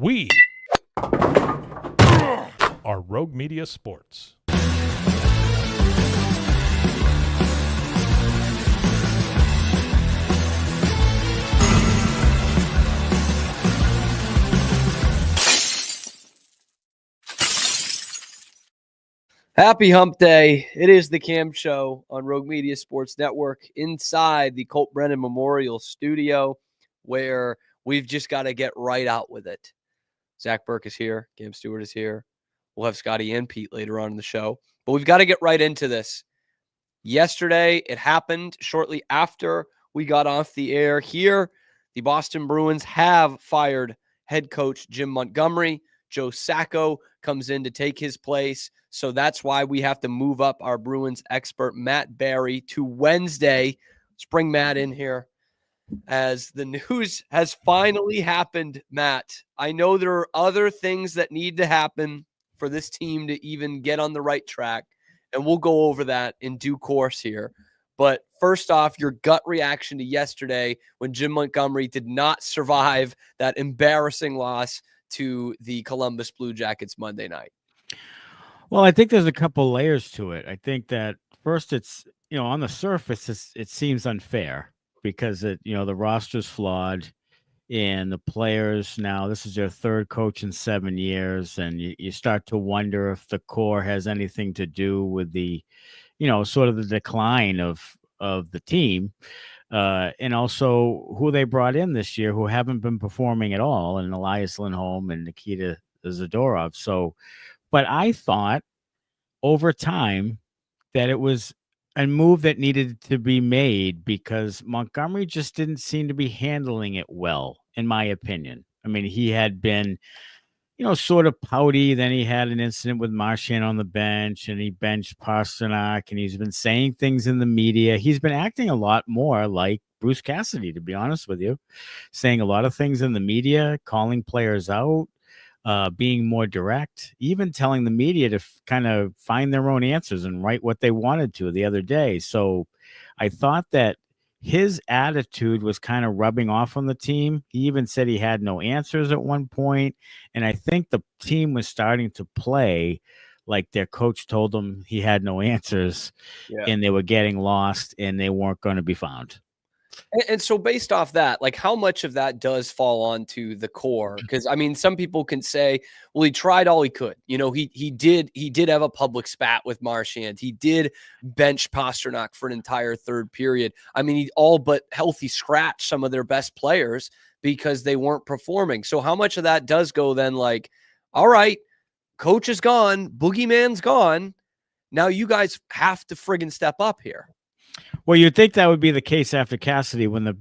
We are Rogue Media Sports. Happy Hump Day. It is the Cam Show on Rogue Media Sports Network inside the Colt Brennan Memorial Studio, where we've just got to get right out with it. Zach Burke is here. Cam Stewart is here. We'll have Scotty and Pete later on in the show. But we've got to get right into this. Yesterday, it happened shortly after we got off the air here. The Boston Bruins have fired head coach Jim Montgomery. Joe Sacco comes in to take his place. So that's why we have to move up our Bruins expert, Matt Barry, to Wednesday. Let's bring Matt in here as the news has finally happened, Matt. I know there are other things that need to happen for this team to even get on the right track, and we'll go over that in due course here. But first off, your gut reaction to yesterday when Jim Montgomery did not survive that embarrassing loss to the Columbus Blue Jackets Monday night. Well, I think there's a couple layers to it. I think that first it's, on the surface, it seems unfair because the roster's flawed and the players now, this is their third coach in 7 years. And you start to wonder if the core has anything to do with the, sort of the decline of the team. And also who they brought in this year who haven't been performing at all, and Elias Lindholm and Nikita Zadorov. But I thought over time that it was a move that needed to be made because Montgomery just didn't seem to be handling it well, in my opinion. I mean, he had been, sort of pouty. Then he had an incident with Marchand on the bench, and he benched Pastrnak, and he's been saying things in the media. He's been acting a lot more like Bruce Cassidy, to be honest with you, saying a lot of things in the media, calling players out, being more direct, even telling the media to kind of find their own answers and write what they wanted to the other day. So I thought that his attitude was kind of rubbing off on the team. He even said he had no answers at one point. And I think the team was starting to play like their coach told them he had no answers, and they were getting lost and they weren't going to be found. And so based off that, like how much of that does fall onto the core? Because I mean, some people can say, well, he tried all he could. He did have a public spat with Marchand. He did bench Pastrnak for an entire third period. I mean, he all but healthy scratched some of their best players because they weren't performing. So how much of that does go then like, all right, coach is gone, boogeyman's gone. Now you guys have to friggin' step up here. Well, you'd think that would be the case after Cassidy when the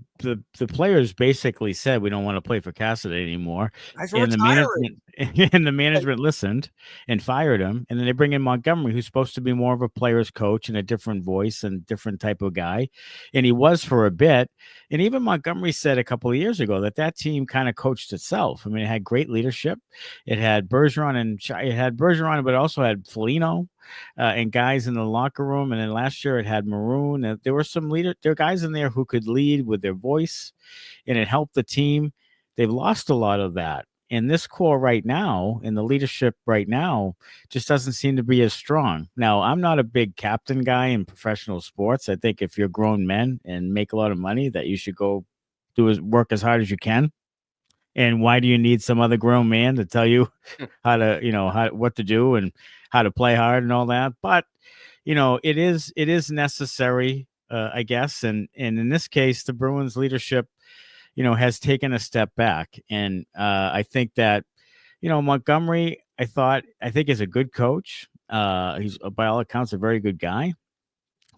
players basically said we don't want to play for Cassidy anymore. And the management listened and fired him. And then they bring in Montgomery, who's supposed to be more of a player's coach and a different voice and different type of guy. And he was for a bit. And even Montgomery said a couple of years ago that team kind of coached itself. I mean, it had great leadership. It had Bergeron but it also had Foligno. And guys in the locker room. And then last year it had Maroon. There were there were guys in there who could lead with their voice, and it helped the team. They've lost a lot of that. And this core right now, and the leadership right now, just doesn't seem to be as strong. Now, I'm not a big captain guy in professional sports. I think if you're grown men and make a lot of money, that you should go work as hard as you can. And why do you need some other grown man to tell you what to do and how to play hard and all that? But, it is necessary, I guess. And in this case, the Bruins leadership, has taken a step back. And I think that, Montgomery, I think is a good coach. He's by all accounts a very good guy.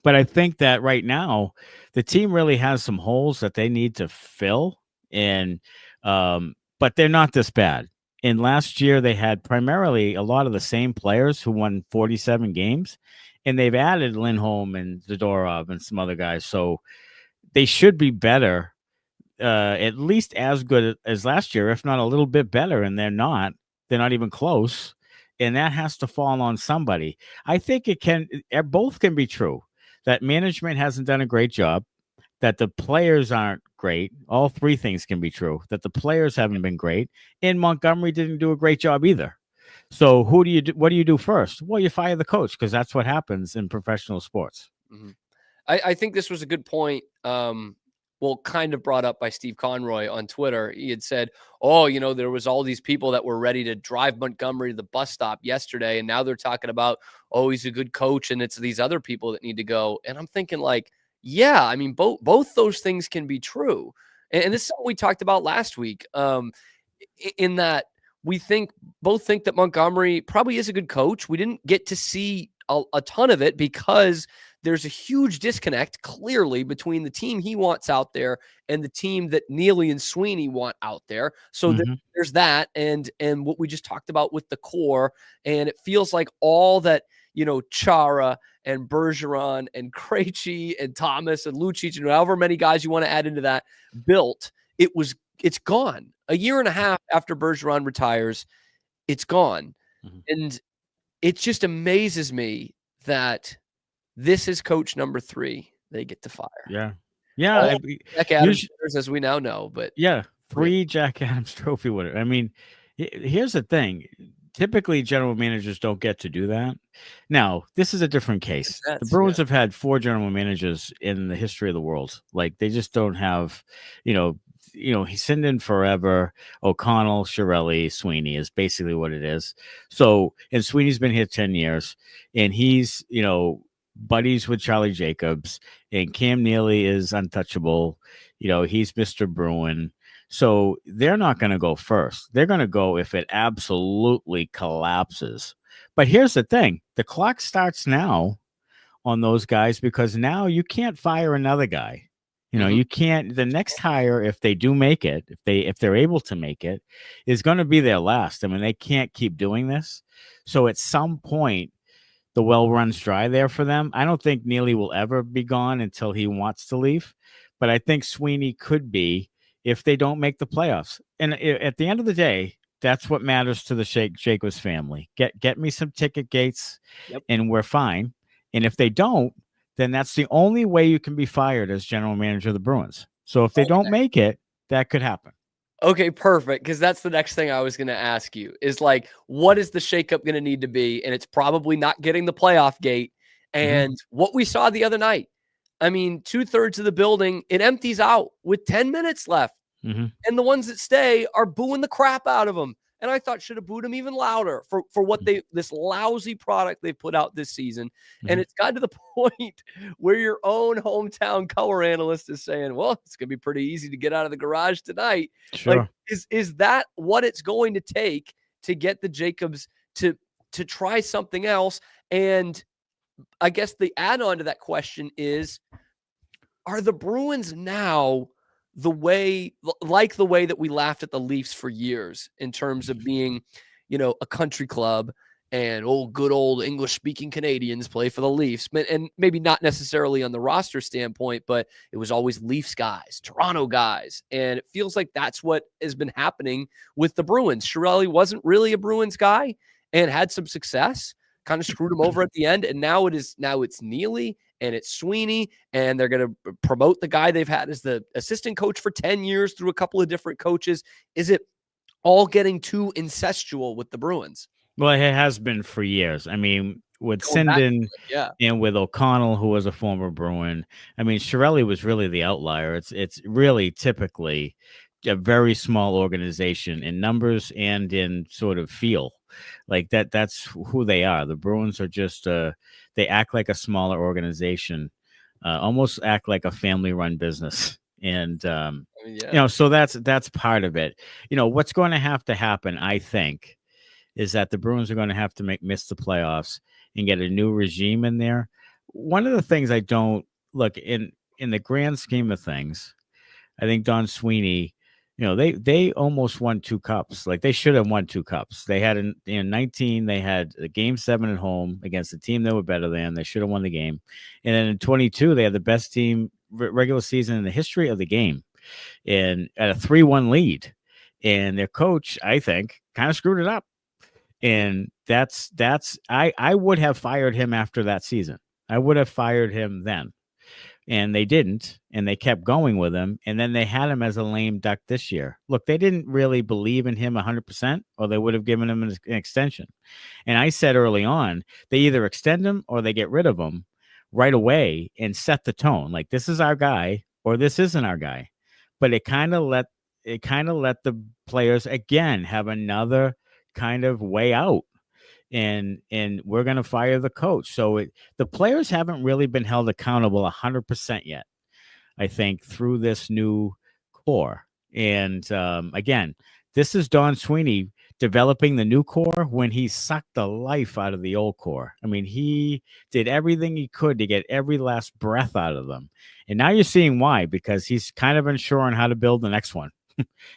But I think that right now the team really has some holes that they need to fill. And but they're not this bad. And last year they had primarily a lot of the same players who won 47 games, and they've added Lindholm and Zadorov and some other guys. So they should be better, at least as good as last year, if not a little bit better. And they're not even close. And that has to fall on somebody. I think both can be true, that management hasn't done a great job, that the players aren't great. All three things can be true. That the players haven't been great, and Montgomery didn't do a great job either. So what do you do first? Well, you fire the coach, because that's what happens in professional sports. Mm-hmm. I think this was a good point. Kind of brought up by Steve Conroy on Twitter. He had said, there was all these people that were ready to drive Montgomery to the bus stop yesterday. And now they're talking about, he's a good coach, and it's these other people that need to go. And I'm thinking yeah, I mean, both those things can be true. And this is what we talked about last week, in that we both think that Montgomery probably is a good coach. We didn't get to see a ton of it because there's a huge disconnect clearly between the team he wants out there and the team that Neely and Sweeney want out there. So there's that. And what we just talked about with the core, and it feels like all that, Chara and Bergeron and Krejci and Thomas and Lucic and however many guys you want to add into that built, it's gone. A year and a half after Bergeron retires, it's gone. Mm-hmm. And it just amazes me that this is coach number 3 they get to fire. Yeah. Jack Adams, as we now know, but 3 Jack Adams Trophy winners. I mean, here's the thing. Typically, general managers don't get to do that. Now, this is a different case. The Bruins have had 4 general managers in the history of the world. Like, they just don't have, he's sitting in forever. O'Connell, Chiarelli, Sweeney is basically what it is. So, and Sweeney's been here 10 years, and he's, buddies with Charlie Jacobs, and Cam Neely is untouchable. He's Mr. Bruin. So they're not going to go first. They're going to go if it absolutely collapses. But here's the thing. The clock starts now on those guys, because now you can't fire another guy. You can't. The next hire, if they do make it, if they're able to make it, is going to be their last. I mean, they can't keep doing this. So at some point, the well runs dry there for them. I don't think Neely will ever be gone until he wants to leave, but I think Sweeney could be if they don't make the playoffs. And at the end of the day, that's what matters to the Jacobs family. Get me some ticket gates, and we're fine. And if they don't, then that's the only way you can be fired as general manager of the Bruins. So if they don't make it, that could happen. Okay, perfect. Because that's the next thing I was going to ask you is what is the shakeup going to need to be? And it's probably not getting the playoff gate. And what we saw the other night, I mean, 2/3 of the building, it empties out with 10 minutes left. And the ones that stay are booing the crap out of them. And I thought should have booed them even louder for what this lousy product they put out this season. And it's gotten to the point where your own hometown color analyst is saying, well, it's going to be pretty easy to get out of the garage tonight. Sure. Is that what it's going to take to get the Jacobs to try something else? And I guess the add-on to that question is, are the Bruins now the way that we laughed at the Leafs for years in terms of being, a country club and good old English speaking Canadians play for the Leafs, and maybe not necessarily on the roster standpoint, but it was always Leafs guys, Toronto guys. And it feels like that's what has been happening with the Bruins. Chiarelli wasn't really a Bruins guy and had some success, kind of screwed him over at the end. And now it's Neely and it's Sweeney, and they're going to promote the guy they've had as the assistant coach for 10 years through a couple of different coaches. Is it all getting too incestual with the Bruins? Well, it has been for years. I mean, with Sinden and with O'Connell, who was a former Bruin. I mean, Chiarelli was really the outlier. It's really typically a very small organization in numbers and in sort of feel. Like that's who they are. The Bruins are just they act like a smaller organization, almost act like a family-run business. And so that's part of it. What's going to happen, I think, is that the Bruins are going to have to miss the playoffs and get a new regime in there. One of the things I don't look in the grand scheme of things, I think Don Sweeney, they almost won 2 cups. Like, they should have won 2 cups. They had in 19, they had a game 7 at home against a team they were better than. They should have won the game. And then in 22, they had the best team regular season in the history of the game, and at a 3-1 lead. And their coach, I think, kind of screwed it up. And I would have fired him after that season. I would have fired him then. and they didn't, and they kept going with him, and then they had him as a lame duck this year. Look, they didn't really believe in him 100%, or they would have given him an extension. And I said early on, they either extend him or they get rid of him right away and set the tone. Like, this is our guy or this isn't our guy. But it kind of let the players again have another kind of way out. And we're going to fire the coach. So the players haven't really been held accountable 100% yet, I think, through this new core. And again, this is Don Sweeney developing the new core when he sucked the life out of the old core. I mean, he did everything he could to get every last breath out of them. And now you're seeing why, because he's kind of unsure on how to build the next one.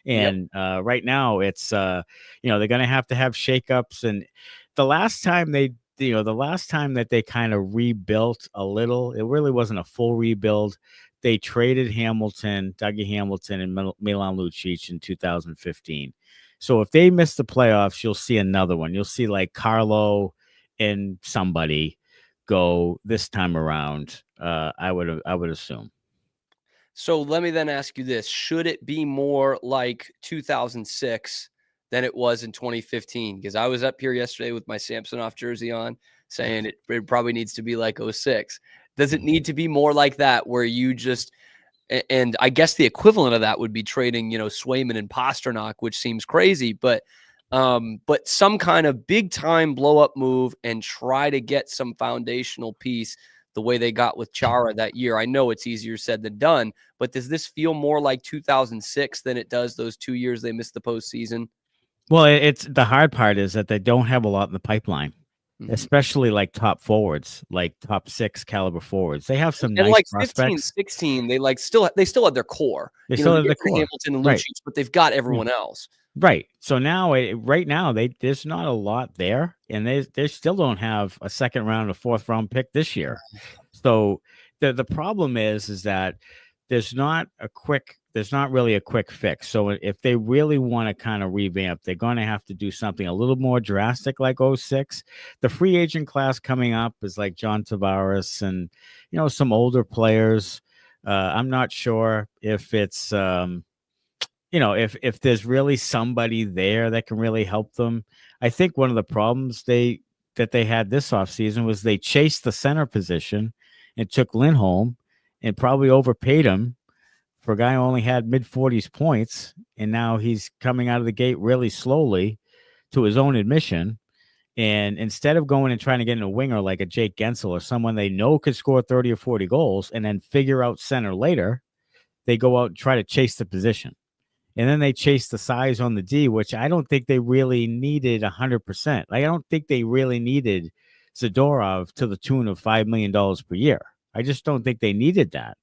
And right now it's, they're going to have shakeups. And the last time that they kind of rebuilt a little, it really wasn't a full rebuild. They traded Dougie Hamilton, and Milan Lucic in 2015. So if they miss the playoffs, you'll see another one. You'll see like Carlo and somebody go this time around. I would assume. So let me then ask you this: should it be more like 2006 than it was in 2015? Because I was up here yesterday with my Samsonov jersey on, saying it probably needs to be like 06. Does it need to be more like that, where you just, and I guess the equivalent of that would be trading, Swayman and Pasternak, which seems crazy, but some kind of big time blow up move and try to get some foundational piece the way they got with Chara that year. I know it's easier said than done, but does this feel more like 2006 than it does those 2 years they missed the postseason? Well, it's the hard part is that they don't have a lot in the pipeline. Mm-hmm. Especially like top forwards, like top 6 caliber forwards. They have some nice like prospects. 15, 16, they still have their core. They still have their core. Hamilton and Lucic, but they've got everyone else. Right. So now, there's not a lot there, and they still don't have a second round or fourth round pick this year. So the problem is that there's not really a quick fix. So if they really want to kind of revamp, they're going to have to do something a little more drastic like 06. The free agent class coming up is like John Tavares and, some older players. I'm not sure if it's, if there's really somebody there that can really help them. I think one of the problems that they had this offseason was they chased the center position and took Lindholm and probably overpaid him for a guy who only had mid-40s points, and now he's coming out of the gate really slowly to his own admission. And instead of going and trying to get in a winger like a Jake Gensel or someone they know could score 30 or 40 goals and then figure out center later, they go out and try to chase the position. And then they chase the size on the D, which I don't think they really needed 100%. I don't think they really needed Zadorov to the tune of $5 million per year. I just don't think they needed that.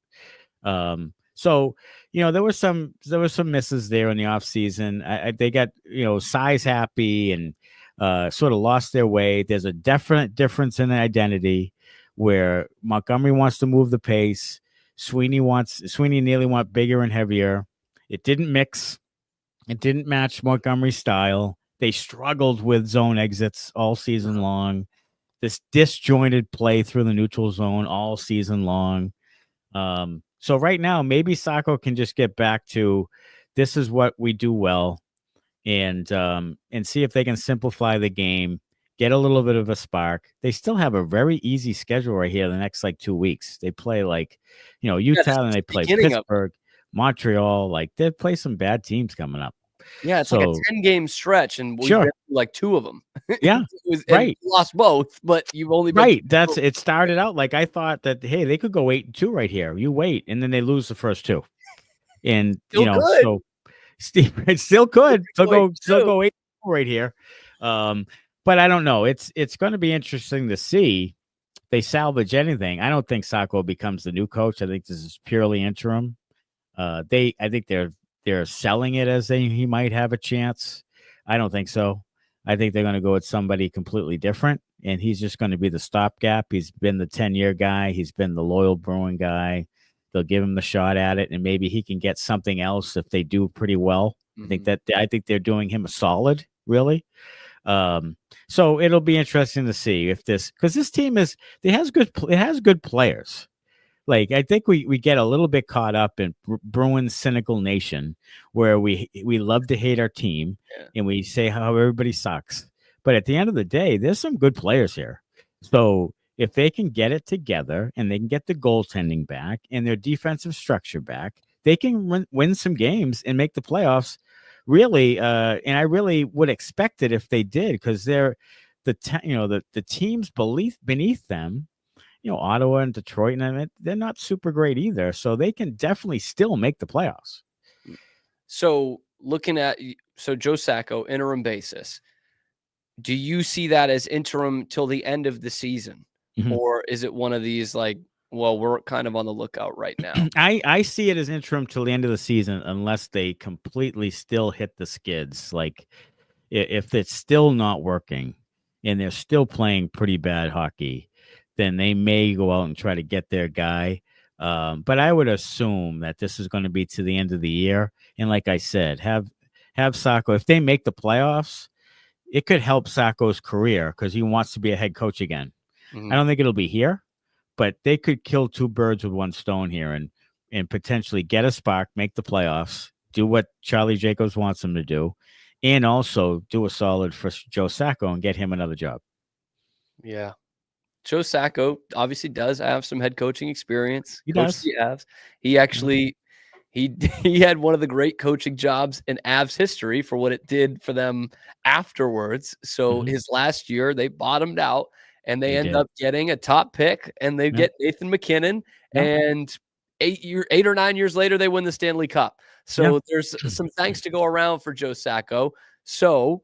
So, there were some misses there in the offseason. They got, size happy and sort of lost their way. There's a definite difference in identity where Montgomery wants to move the pace. Sweeney and Neely want bigger and heavier. It didn't mix. It didn't match Montgomery's style. They struggled with zone exits all season long. This disjointed play through the neutral zone all season long. So right now, maybe Sacco can just get back to this is what we do well, and see if they can simplify the game, get a little bit of a spark. They still have a very easy schedule right here the next 2 weeks. They play Utah, and they play Pittsburgh, Montreal. They play some bad teams coming up. Yeah, it's like a 10-game stretch, and we've been like 2 of them. Yeah, right. You lost both, but you've only been right. It started out like I thought that they could go 8-2 right here. You wait, and then they lose the first 2, and good. So Steve, it still could. Still go 8-2 right here. But I don't know. It's going to be interesting to see if they salvage anything. I don't think Sacco becomes the new coach. I think this is purely interim. I think they're selling it as he might have a chance. I don't think so. I think they're going to go with somebody completely different, and he's just going to be the stopgap. He's been the 10-year guy. He's been the loyal Bruin guy. They'll give him the shot at it, and maybe he can get something else if they do pretty well. Mm-hmm. I think they're doing him a solid, really. So it'll be interesting to see if because this team has good players. Like, I think we get a little bit caught up in Bruins cynical nation, where we love to hate our team and we say how everybody sucks. But at the end of the day, there's some good players here. So if they can get it together and they can get the goaltending back and their defensive structure back, they can win some games and make the playoffs. Really, and I really would expect it if they did, because they're the teams beneath them. Ottawa and Detroit, and they're not super great either. So they can definitely still make the playoffs. So Joe Sacco, interim basis. Do you see that as interim till the end of the season? Mm-hmm. Or is it one of these like, well, we're kind of on the lookout right now? I see it as interim till the end of the season, unless they completely still hit the skids. Like, if it's still not working and they're still playing pretty bad hockey, then they may go out and try to get their guy. But I would assume that this is going to be to the end of the year. And like I said, have Sacco, if they make the playoffs, it could help Sacco's career because he wants to be a head coach again. Mm-hmm. I don't think it'll be here, but they could kill two birds with one stone here and potentially get a spark, make the playoffs, do what Charlie Jacobs wants them to do, and also do a solid for Joe Sacco and get him another job. Yeah. Joe Sacco obviously does have some head coaching experience. He does. He actually he had one of the great coaching jobs in Avs history for what it did for them afterwards. So his last year they bottomed out and they end up getting a top pick, and they get Nathan McKinnon, and 8 or 9 years later they win the Stanley Cup. So there's some thanks to go around for Joe Sacco. So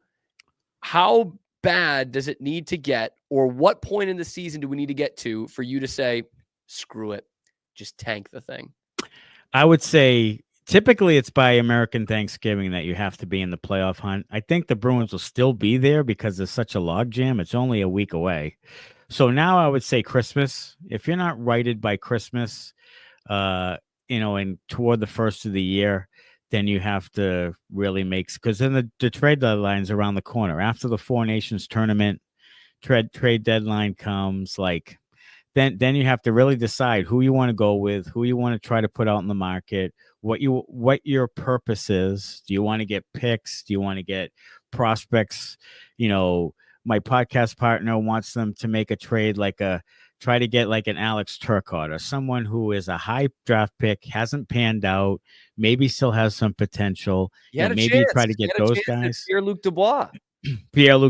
how bad does it need to get, or what point in the season do we need to get to for you to say, screw it, just tank the thing? I would say typically it's by American Thanksgiving that you have to be in the playoff hunt. I think the Bruins will still be there because there's such a logjam. It's only a week away. So now I would say Christmas. If you're not righted by Christmas, and toward the first of the year, then you have to really make, because then the trade deadline's around the corner. After the Four Nations tournament, trade deadline comes, like then you have to really decide who you want to go with, who you want to try to put out in the market, what your purpose is. Do you want to get picks? Do you want to get prospects? My podcast partner wants them to make a trade, try to get like an Alex Turcotte or someone who is a high draft pick, hasn't panned out, maybe still has some potential. Maybe try to get those guys. Pierre-Luc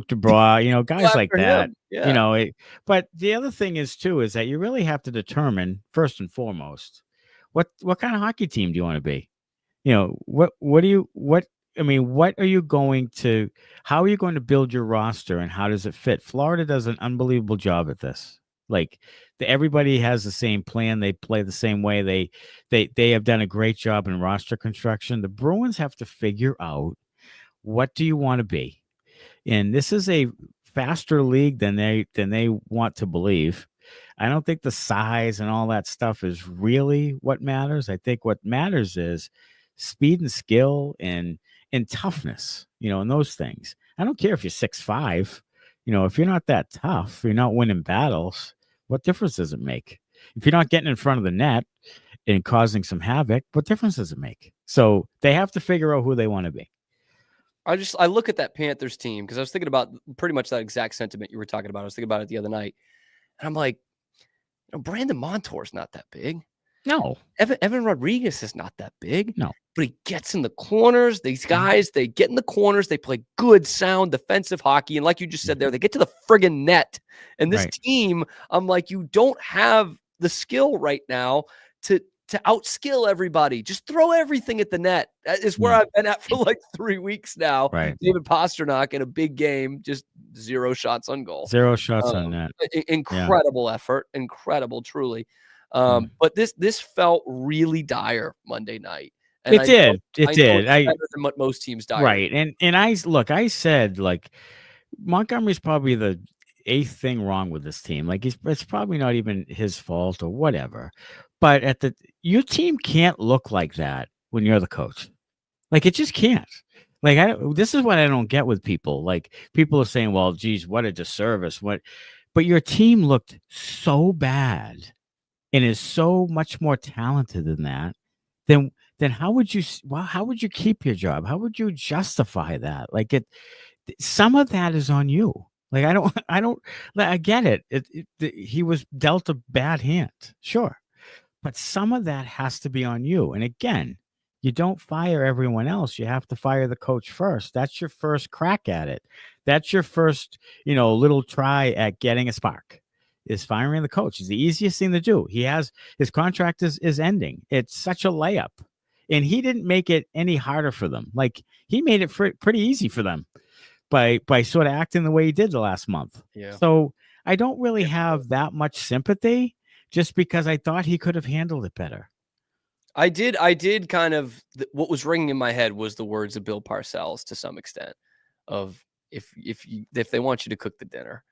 Dubois, guys like that. Yeah. But the other thing is that you really have to determine first and foremost, what kind of hockey team do you want to be? How are you going to build your roster, and how does it fit? Florida does an unbelievable job at this. Like, everybody has the same plan. They play the same way. They have done a great job in roster construction. The Bruins have to figure out, what do you want to be? And this is a faster league than they want to believe. I don't think the size and all that stuff is really what matters. I think what matters is speed and skill and toughness, and those things. I don't care if you're 6'5", if you're not that tough, you're not winning battles, what difference does it make? If you're not getting in front of the net and causing some havoc, what difference does it make? So they have to figure out who they want to be. I look at that Panthers team, because I was thinking about pretty much that exact sentiment you were talking about. I was thinking about it the other night, and I'm like, Brandon Montour's not that big. No. Evan Rodriguez is not that big. No. But he gets in the corners. These guys, they get in the corners. They play good, sound defensive hockey. And like you just said there, they get to the friggin' net. And this team, I'm like, you don't have the skill right now to outskill everybody. Just throw everything at the net. That is where I've been at for like 3 weeks now. Right. David Pastrnak in a big game, just 0 shots on goal. 0 shots on net. Incredible effort. Incredible, truly. But this felt really dire Monday night. And it did. It's better than what most teams die. Right. And I said, like, Montgomery's probably the 8th thing wrong with this team. Like, it's probably not even his fault or whatever. But your team can't look like that when you're the coach. Like, it just can't. Like, this is what I don't get with people. Like, people are saying, well, geez, what a disservice. But your team looked so bad and is so much more talented than that, then how would you keep your job? How would you justify that? Like some of that is on you. Like I get it. He was dealt a bad hand, sure, but some of that has to be on you. And again, you don't fire everyone else. You have to fire the coach first. That's your first crack at it. That's your first, little try at getting a spark. Is firing the coach. It's the easiest thing to do. His contract is ending. It's such a layup. And he didn't make it any harder for them. Like, he made it pretty easy for them by sort of acting the way he did the last month. Yeah. So I don't really have that much sympathy, just because I thought he could have handled it better. I did kind of, what was ringing in my head was the words of Bill Parcells to some extent, of if they want you to cook the dinner,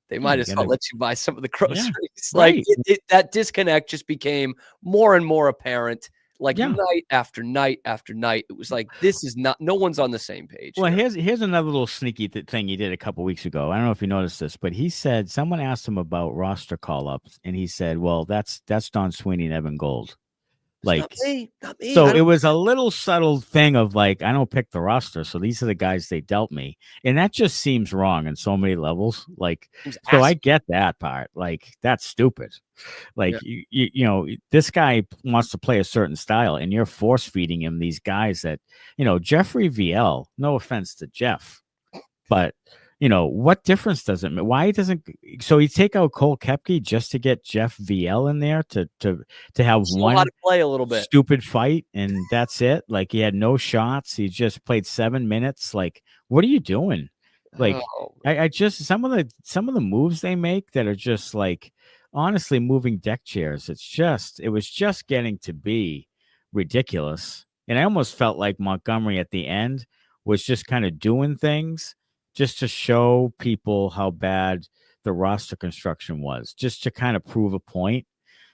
they might as well let you buy some of the groceries. Yeah, like, right. That disconnect just became more and more apparent. Like, night after night after night, it was like, this is not, no one's on the same page. Well, here's another little sneaky thing he did a couple weeks ago. I don't know if you noticed this, but he said, someone asked him about roster call-ups, and he said, well, that's Don Sweeney and Evan Gold. Like, not me. So it was a little subtle thing of like, I don't pick the roster, so these are the guys they dealt me, and that just seems wrong in so many levels. Like, so I get that part. Like, that's stupid. Like, this guy wants to play a certain style, and you're force feeding him these guys that, Jeffrey VL. No offense to Jeff, but. What difference does it make? Why doesn't so he take out Cole Koepke just to get Jeff VL in there to have one how to play a little bit stupid fight, and that's it? Like, he had no shots. He just played 7 minutes. Like, what are you doing? Like, I just some of the moves they make that are just like, honestly, moving deck chairs. It was just getting to be ridiculous. And I almost felt like Montgomery at the end was just kind of doing things just to show people how bad the roster construction was, just to kind of prove a point,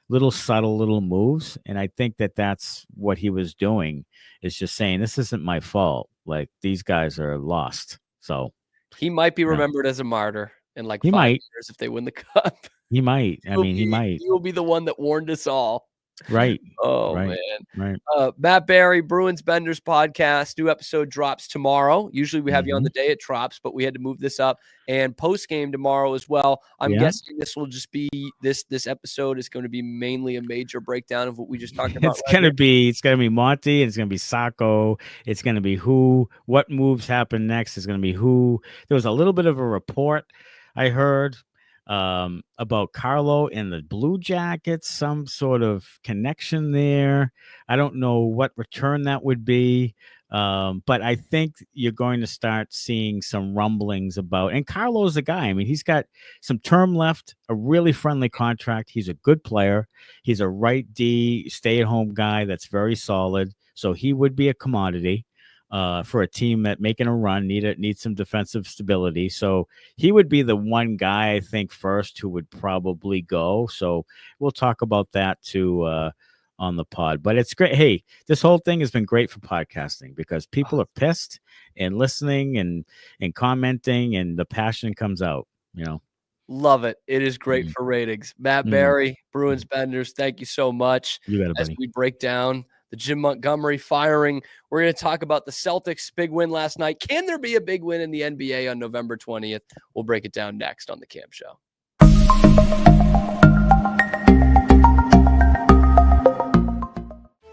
little subtle little moves. And I think that's what he was doing, is just saying, this isn't my fault. Like, these guys are lost. So he might be remembered as a martyr in like 5 years if they win the cup. He might. He might. He will be the one that warned us all. Right. Oh, right. Man. Right. Matt Barrie, Bruins Benders podcast. New episode drops tomorrow. Usually we have you on the day it drops, but we had to move this up. And post game tomorrow as well. I'm guessing this will just be this episode is going to be mainly a major breakdown of what we just talked about. It's going to be Monty, and it's going to be Sacco. It's going to be what moves happen next. Is going to be who. There was a little bit of a report I heard about Carlo and the Blue Jackets, some sort of connection there. I don't know what return that would be, but I think you're going to start seeing some rumblings about, and Carlo's a guy. I mean, he's got some term left, a really friendly contract. He's a good player. He's a right D stay-at-home guy that's very solid. So he would be a commodity. For a team that making a run need some defensive stability. So he would be the one guy, I think, first who would probably go. So we'll talk about that too on the pod. But it's great. Hey, this whole thing has been great for podcasting because people are pissed and listening and commenting, and the passion comes out, Love it. It is great for ratings. Matt Barrie, Bruins Benders, thank you so much. You got it, as we break down the Jim Montgomery firing. We're going to talk about the Celtics' big win last night. Can there be a big win in the NBA on November 20th? We'll break it down next on The Cam Show.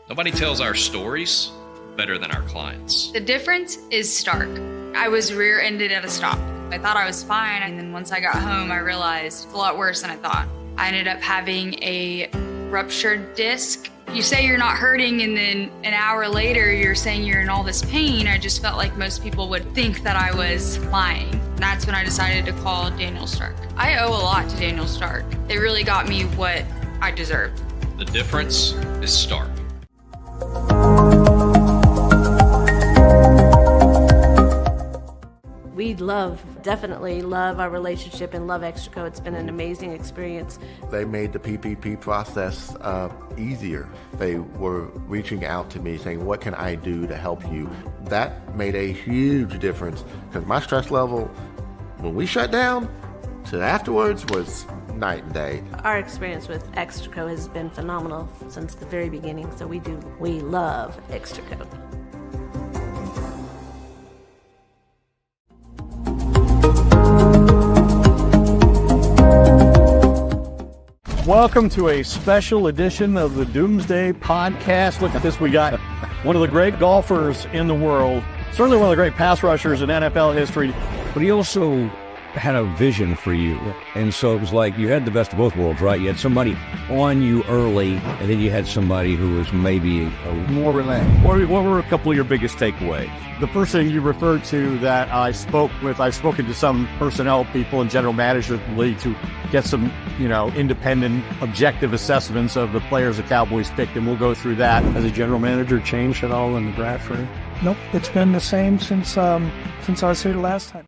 Nobody tells our stories better than our clients. The difference is stark. I was rear-ended at a stop. I thought I was fine, and then once I got home, I realized it's a lot worse than I thought. I ended up having a ruptured disc. You say you're not hurting, and then an hour later, you're saying you're in all this pain. I just felt like most people would think that I was lying. That's when I decided to call Daniel Stark. I owe a lot to Daniel Stark. They really got me what I deserved. The difference is stark. We definitely love our relationship and love Extraco. It's been an amazing experience. They made the PPP process easier. They were reaching out to me saying, what can I do to help you? That made a huge difference because my stress level, when we shut down, to afterwards was night and day. Our experience with Extraco has been phenomenal since the very beginning, so we love Extraco. Welcome to a special edition of the Doomsday Podcast. Look at this. We got one of the great golfers in the world, certainly one of the great pass rushers in NFL history. But he also had a vision for you. And so it was like you had the best of both worlds, right? You had somebody on you early, and then you had somebody who was maybe more relaxed. What were a couple of your biggest takeaways? The person you referred to that I spoke with, I've spoken to some personnel people and general managers of the league to get some, independent, objective assessments of the players the Cowboys picked, and we'll go through that. Has the general manager changed at all in the draft room? Nope, it's been the same since I was here the last time.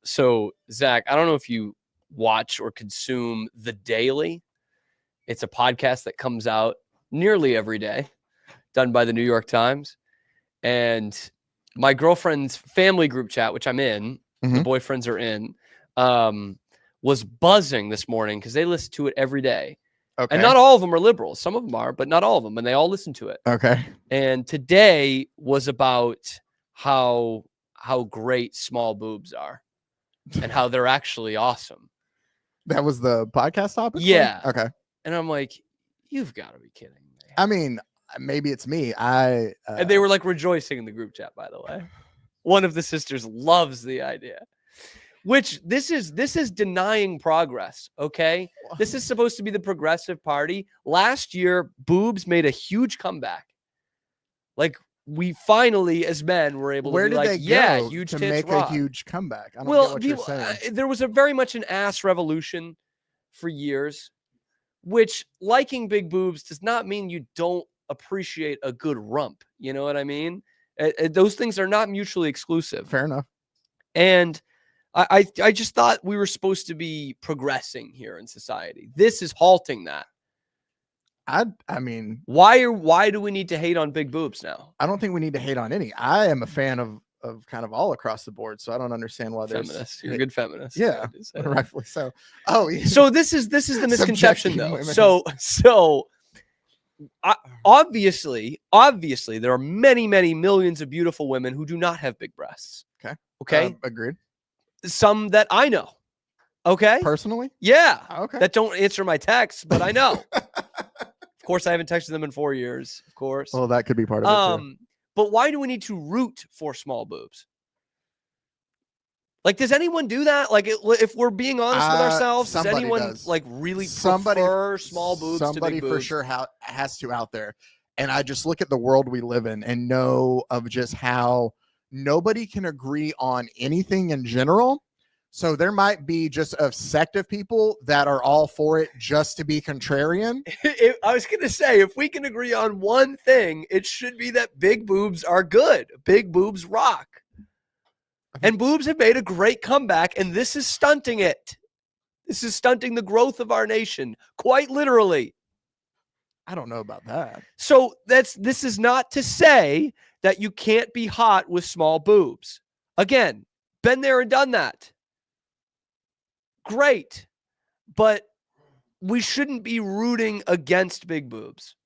So, Zach, I don't know if you watch or consume The Daily. It's a podcast that comes out nearly every day, done by the New York Times. And my girlfriend's family group chat, which I'm in, the boyfriends are in, was buzzing this morning because they listen to it every day. Okay. And not all of them are liberals. Some of them are, but not all of them. And they all listen to it. Okay. And today was about how great small boobs are and how they're actually awesome. That was the podcast topic? Yeah. Okay. And I'm like, you've got to be kidding me. I mean, maybe it's me. And they were like rejoicing in the group chat, by the way. One of the sisters loves the idea. Which this is denying progress, okay? This is supposed to be the progressive party. Last year, boobs made a huge comeback. Like, we finally, as men, were able to be like, yeah, huge to tits make rock. a huge comeback? I don't get what you're saying. There was very much an ass revolution for years, which liking big boobs does not mean you don't appreciate a good rump. You know what I mean? Those things are not mutually exclusive. Fair enough. And I just thought we were supposed to be progressing here in society. This is halting that. I mean, why do we need to hate on big boobs now? I don't think we need to hate on any. I am a fan of kind of all across the board, so I don't understand why there's feminist. You're a good feminist. Yeah, rightfully so. Oh, yeah. So this is the misconception though. So obviously there are many millions of beautiful women who do not have big breasts. Okay. Agreed. Some that I know. Okay. Personally? Yeah. Okay. That don't answer my texts, but I know. Of course, I haven't texted them in 4 years. Of course. Well, that could be part of it too. But why do we need to root for small boobs? Like, does anyone do that? Like, if we're being honest with ourselves, does anyone like really prefer small boobs to big boobs? Somebody for sure has to out there. And I just look at the world we live in and know of just how nobody can agree on anything in general. So there might be just a sect of people that are all for it just to be contrarian. I was going to say, if we can agree on one thing, it should be that big boobs are good. Big boobs rock. And boobs have made a great comeback, and this is stunting it. This is stunting the growth of our nation, quite literally. I don't know about that. So this is not to say that you can't be hot with small boobs. Again, been there and done that. Great. But we shouldn't be rooting against big boobs.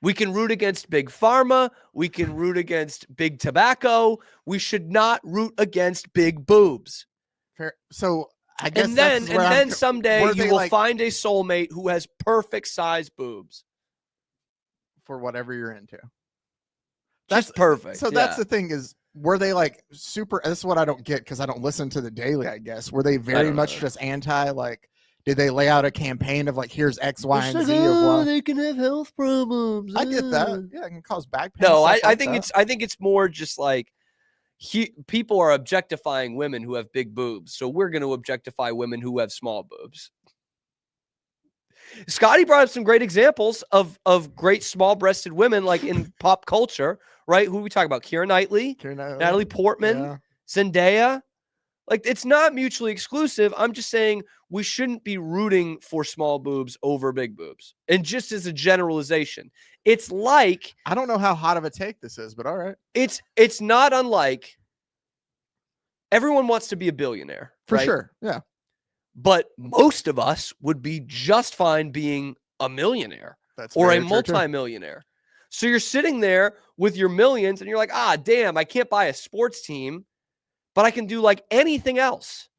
We can root against big pharma. We can root against big tobacco. We should not root against big boobs. Fair. So I guess and then someday you will find a soulmate who has perfect size boobs for whatever you're into. That's perfect. So that's the thing is, were they like super? This is what I don't get because I don't listen to the Daily. I guess were they very much just anti? Like, did they lay out a campaign of like, here's X, Y, and Z? They can have health problems. I get that. Yeah, it can cause back pain. No, I think it's more just like people are objectifying women who have big boobs, so we're going to objectify women who have small boobs. Scotty brought up some great examples of great small-breasted women, like in pop culture, right? Who we talk about? Keira Knightley, Natalie Portman, Zendaya. Like, it's not mutually exclusive. I'm just saying we shouldn't be rooting for small boobs over big boobs. And just as a generalization, it's like, I don't know how hot of a take this is, but all right. It's not unlike everyone wants to be a billionaire. For right? sure. Yeah. But most of us would be just fine being a millionaire That's or a very true, too. multimillionaire. So you're sitting there with your millions and you're like, damn, I can't buy a sports team, but I can do like anything else.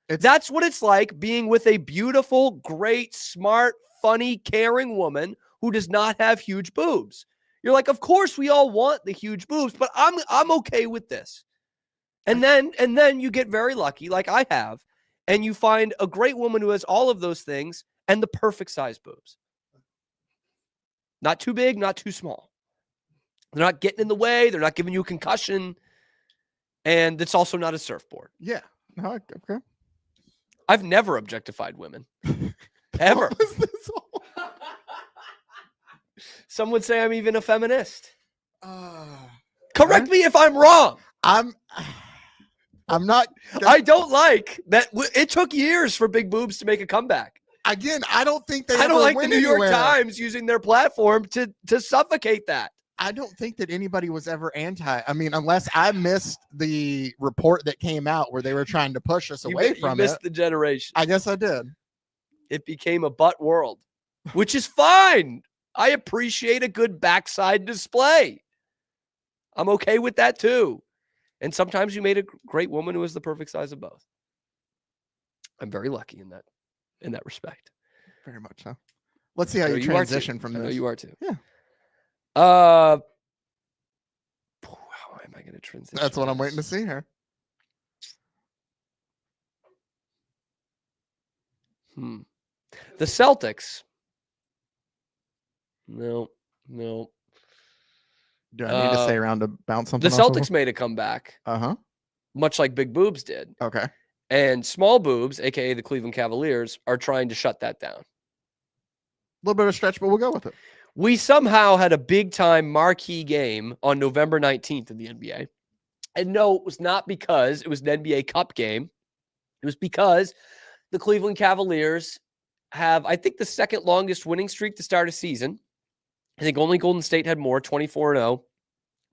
That's what it's like being with a beautiful, great, smart, funny, caring woman who does not have huge boobs. You're like, of course we all want the huge boobs, but I'm okay with this. And then you get very lucky, like I have, and you find a great woman who has all of those things and the perfect size boobs. Not too big, not too small. They're not getting in the way. They're not giving you a concussion. And it's also not a surfboard. Yeah. No, okay. I've never objectified women. Ever. Some would say I'm even a feminist. Correct me if I'm wrong. I'm not. I don't like that. It took years for big boobs to make a comeback. Again, I don't think they. I don't like the went New York anywhere. Times using their platform to suffocate that. I don't think that anybody was ever anti. I mean, unless I missed the report that came out where they were trying to push us away from you missed it. the generation. I guess I did. It became a butt world, which is fine. I appreciate a good backside display. I'm okay with that too. And sometimes you made a great woman who is the perfect size of both. I'm very lucky in that respect. Very much so. Let's see how you transition from this. I know you are too. Yeah. How am I going to transition? That's what I'm waiting to see here. The Celtics. No. Do I need to stay around to bounce something? The Celtics made a comeback. Much like big boobs did. Okay. And small boobs, aka the Cleveland Cavaliers, are trying to shut that down. A little bit of a stretch, but we'll go with it. We somehow had a big time marquee game on November 19th in the NBA. And no, it was not because it was an NBA Cup game. It was because the Cleveland Cavaliers have, I think, the second longest winning streak to start a season. I think only Golden State had more, 24-0.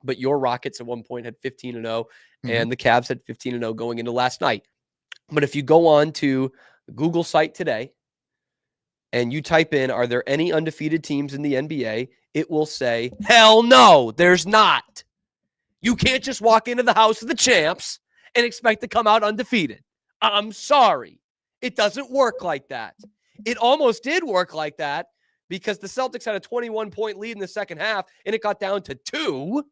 But your Rockets at one point had 15-0, and the Cavs had 15-0 going into last night. But if you go on to the Google site today, and you type in, are there any undefeated teams in the NBA? It will say, hell no, there's not. You can't just walk into the house of the champs and expect to come out undefeated. I'm sorry. It doesn't work like that. It almost did work like that because the Celtics had a 21-point lead in the second half, and it got down to 2.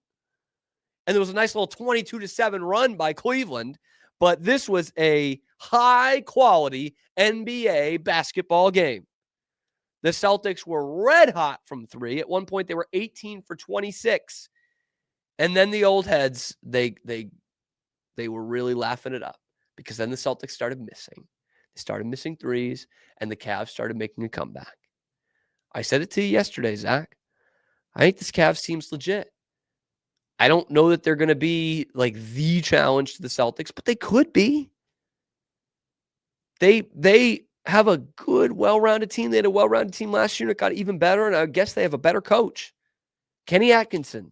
And there was a nice little 22-7 run by Cleveland. But this was a high-quality NBA basketball game. The Celtics were red hot from 3. At one point, they were 18 for 26. And then the old heads, they were really laughing it up because then the Celtics started missing. They started missing threes, and the Cavs started making a comeback. I said it to you yesterday, Zach. I think this Cavs team's legit. I don't know that they're going to be like the challenge to the Celtics, but they could be. They have a good, well-rounded team. They had a well-rounded team last year, and it got even better, and I guess they have a better coach. Kenny Atkinson.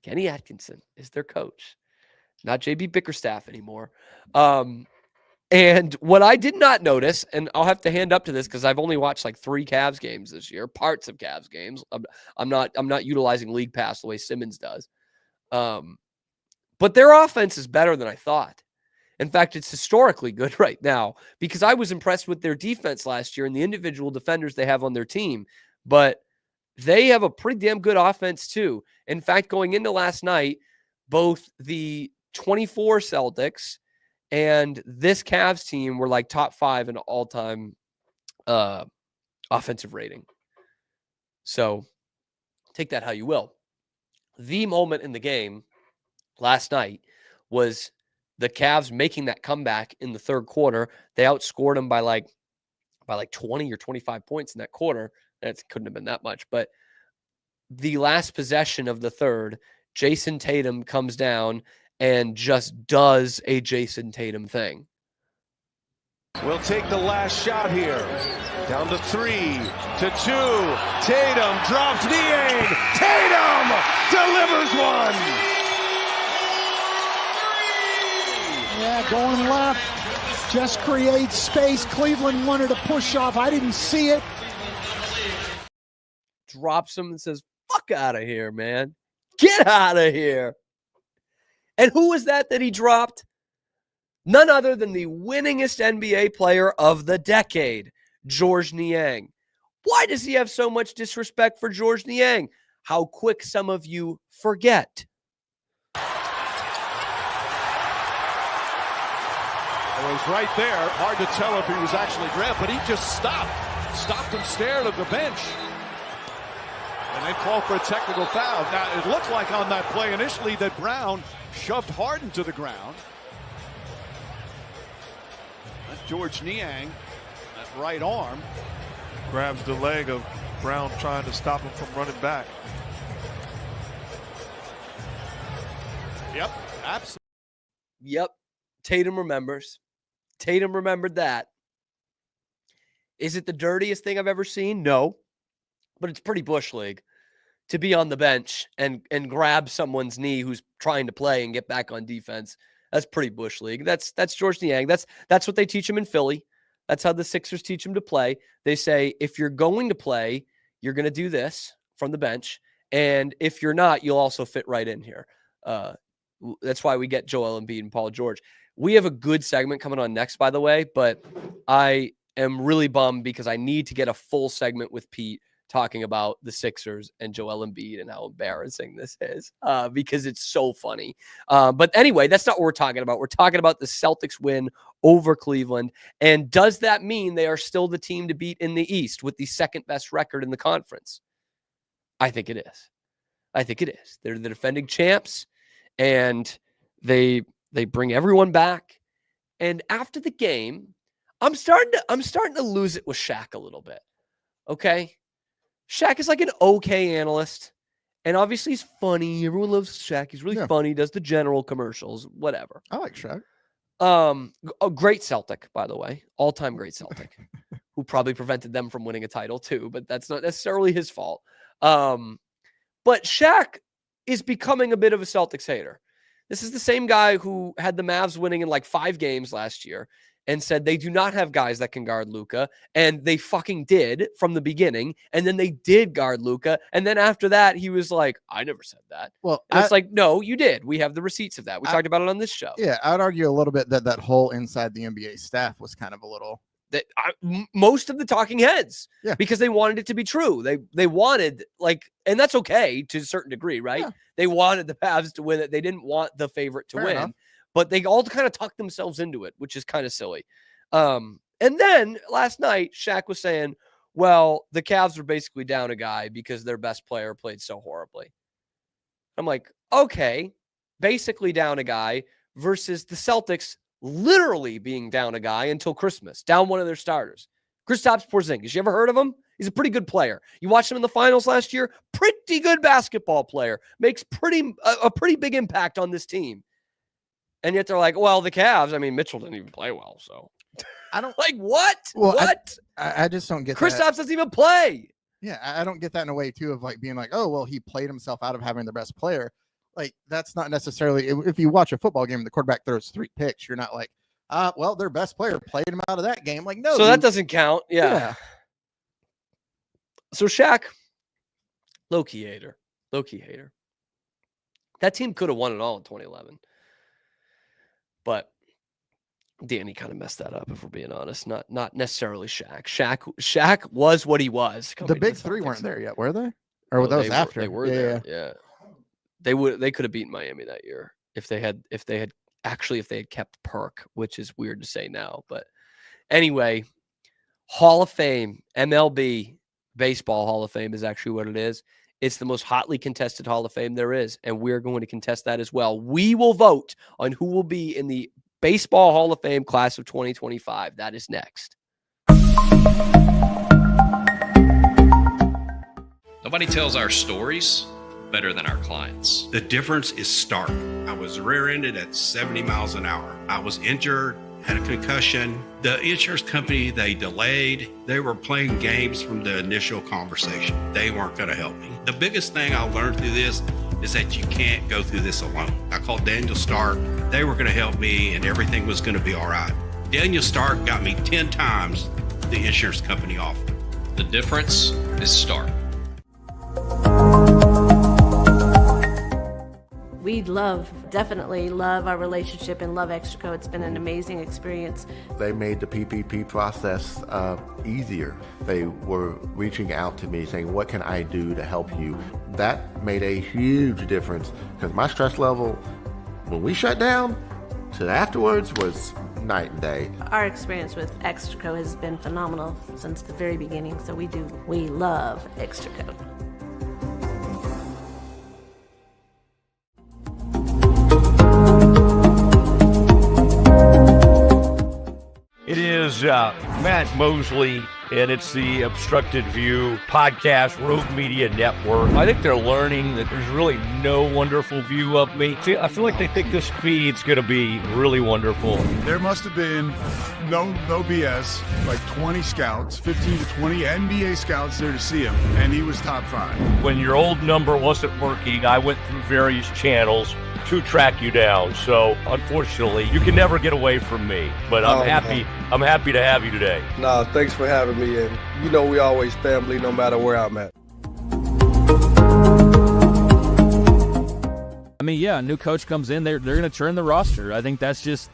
Kenny Atkinson is their coach, not J.B. Bickerstaff anymore. And what I did not notice, and I'll have to hand up to this because I've only watched like 3 Cavs games this year, parts of Cavs games. I'm not utilizing League Pass the way Simmons does. But their offense is better than I thought. In fact, it's historically good right now because I was impressed with their defense last year and the individual defenders they have on their team. But they have a pretty damn good offense too. In fact, going into last night, both the 24 Celtics and this Cavs team were like top 5 in all-time offensive rating. So take that how you will. The moment in the game last night was the Cavs making that comeback in the third quarter. They outscored them by like 20 or 25 points in that quarter. That couldn't have been that much. But the last possession of the third, Jason Tatum comes down and just does a Jason Tatum thing. We'll take the last shot here. Down to 3, to 2. Tatum drops Niang. Tatum delivers one. going left. Just creates space. Cleveland wanted a push off. I didn't see it. Drops him and says, fuck out of here, man. Get out of here. And who was that he dropped? None other than the winningest NBA player of the decade, Georges Niang. Why does he have so much disrespect for Georges Niang? How quick some of you forget. It was right there. Hard to tell if he was actually grabbed, but he just stopped him staring at the bench. And then called for a technical foul. Now, it looked like on that play initially that Brown shoved Harden to the ground. That's Georges Niang, that right arm. Grabs the leg of Brown trying to stop him from running back. Yep, absolutely. Yep, Tatum remembers. Tatum remembered that. Is it the dirtiest thing I've ever seen? No, but it's pretty Bush League to be on the bench and grab someone's knee who's trying to play and get back on defense. That's pretty Bush League. That's Georges Niang. That's what they teach him in Philly. That's how the Sixers teach him to play. They say, if you're going to play, you're going to do this from the bench. And if you're not, you'll also fit right in here. That's why we get Joel Embiid and Paul George. We have a good segment coming on next, by the way, but I am really bummed because I need to get a full segment with Pete talking about the Sixers and Joel Embiid and how embarrassing this is because it's so funny. But anyway, that's not what we're talking about. We're talking about the Celtics win over Cleveland. And does that mean they are still the team to beat in the East with the second best record in the conference? I think it is. I think it is. They're the defending champs and they bring everyone back. And after the game, I'm starting to lose it with Shaq a little bit. Okay? Shaq is like an okay analyst, and obviously he's funny. Everyone loves Shaq. He's really funny, does the general commercials, whatever. I like Shaq. A great Celtic, by the way. All-time great Celtic, who probably prevented them from winning a title too, but that's not necessarily his fault. But Shaq is becoming a bit of a Celtics hater. This is the same guy who had the Mavs winning in like 5 games last year and said they do not have guys that can guard Luka, and they fucking did from the beginning, and then they did guard Luka, and then after that, he was like, I never said that. Well, it's like, no, you did. We have the receipts of that. We talked about it on this show. Yeah, I would argue a little bit that whole inside the NBA staff was kind of a little... Most of the talking heads, yeah, because they wanted it to be true. They wanted, like, and that's okay to a certain degree, right? Yeah. They wanted the Mavs to win it. They didn't want the favorite to win. Enough. But they all kind of tucked themselves into it, which is kind of silly. And then last night, Shaq was saying, well, the Cavs were basically down a guy because their best player played so horribly. I'm like, okay, basically down a guy versus the Celtics literally being down a guy until Christmas, down one of their starters. Kristaps Porzingis, you ever heard of him? He's a pretty good player. You watched him in the finals last year, pretty good basketball player, makes a pretty big impact on this team. And yet they're like, well, the Cavs, I mean, Mitchell didn't even play well, so. I don't like what? Well, what? I just don't get Kristaps that. doesn't even play. Yeah, I don't get that in a way too of like being like, oh, well, he played himself out of having the best player. Like that's not necessarily, if you watch a football game and the quarterback throws 3 picks, you're not like, well, their best player played him out of that game. Like, no. So that doesn't count. Yeah. So Shaq, low-key hater. That team could have won it all in 2011. But Danny kind of messed that up, if we're being honest. Not necessarily Shaq. Shaq was what he was. The big 3 weren't there yet, were they? Or were those after? They were there. Yeah. They could have beaten Miami that year if they had kept Perk, which is weird to say now. But anyway, Hall of Fame, MLB Baseball Hall of Fame is actually what it is. It's the most hotly contested Hall of Fame there is, and we're going to contest that as well. We will vote on who will be in the Baseball Hall of Fame class of 2025. That is next. Nobody tells our stories better than our clients. The difference is stark. I was rear-ended at 70 miles an hour. I was injured, had a concussion. The insurance company, they delayed. They were playing games from the initial conversation. They weren't going to help me. The biggest thing I learned through this is that you can't go through this alone. I called Daniel Stark. They were going to help me and everything was going to be all right. Daniel Stark got me 10 times the insurance company offered. The difference is Stark. We definitely love our relationship and love Extraco. It's been an amazing experience. They made the PPP process easier. They were reaching out to me saying, what can I do to help you? That made a huge difference because my stress level, when we shut down, to afterwards was night and day. Our experience with Extraco has been phenomenal since the very beginning, so we love Extraco. It is Matt Mosley, and it's the Obstructed View podcast, Rogue Media Network. I think they're learning that there's really no wonderful view of me. See, I feel like they think this feed's going to be really wonderful. There must have been no BS, like 20 scouts, 15 to 20 NBA scouts there to see him, and he was top 5. When your old number wasn't working, I went through various channels to track you down. So unfortunately, you can never get away from me. But I'm happy. Man. I'm happy to have you today. No, thanks for having me. And you know we always family, no matter where I'm at. I mean, yeah, a new coach comes in, they're going to turn the roster. I think that's just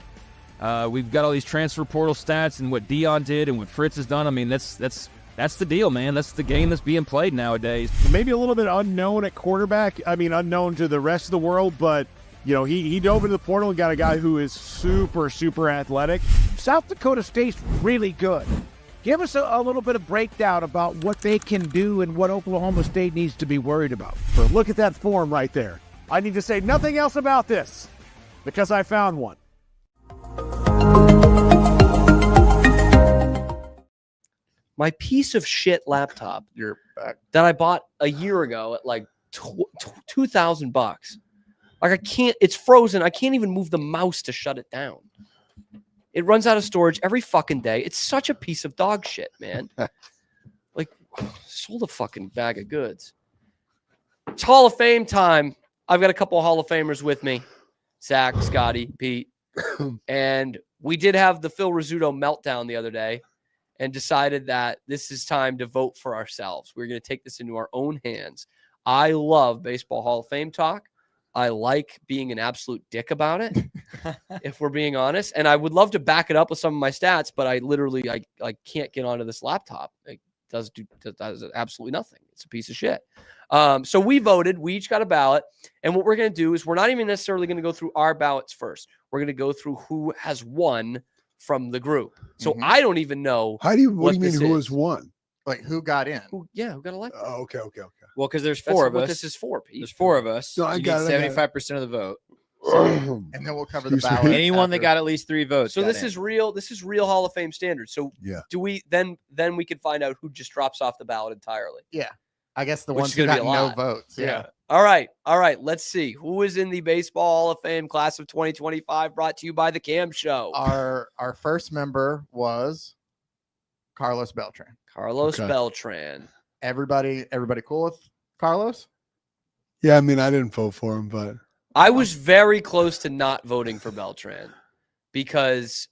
we've got all these transfer portal stats and what Dion did and what Fritz has done. I mean, that's the deal, man. That's the game that's being played nowadays. Maybe a little bit unknown at quarterback. I mean, unknown to the rest of the world, but you know, he dove into the portal and got a guy who is super, super athletic. South Dakota State's really good. Give us a little bit of breakdown about what they can do and what Oklahoma State needs to be worried about. But look at that form right there. I need to say nothing else about this because I found one. My piece of shit laptop that I bought a year ago at like $2,000. Like I can't, it's frozen. I can't even move the mouse to shut it down. It runs out of storage every fucking day. It's such a piece of dog shit, man. Like, sold a fucking bag of goods. It's Hall of Fame time. I've got a couple of Hall of Famers with me. Zach, Scotty, Pete. And we did have the Phil Rizzuto meltdown the other day and decided that this is time to vote for ourselves. We're going to take this into our own hands. I love Baseball Hall of Fame talk. I like being an absolute dick about it, if we're being honest. And I would love to back it up with some of my stats, but I literally I can't get onto this laptop. It does absolutely nothing. It's a piece of shit. So we voted. We each got a ballot. And what we're going to do is we're not even necessarily going to go through our ballots first. We're going to go through who has won from the group. So I don't even know. What do you mean who has won? Like who got in? Who got elected? Oh, okay. Well, because there's four of us. This is for, Pete. There's 4 of us. No, I you got need it. 75% of the vote. And then we'll cover the ballot. Anyone that got at least 3 votes. So this is real. This is real Hall of Fame standards. So do we then we can find out who just drops off the ballot entirely? Yeah. I guess the ones who got no votes. Yeah. All right. Let's see who is in the Baseball Hall of Fame class of 2025. Brought to you by the Cam Show. Our first member was Carlos Beltran. Beltran. Everybody cool with Carlos? Yeah, I mean, I didn't vote for him, but I was very close to not voting for Beltran because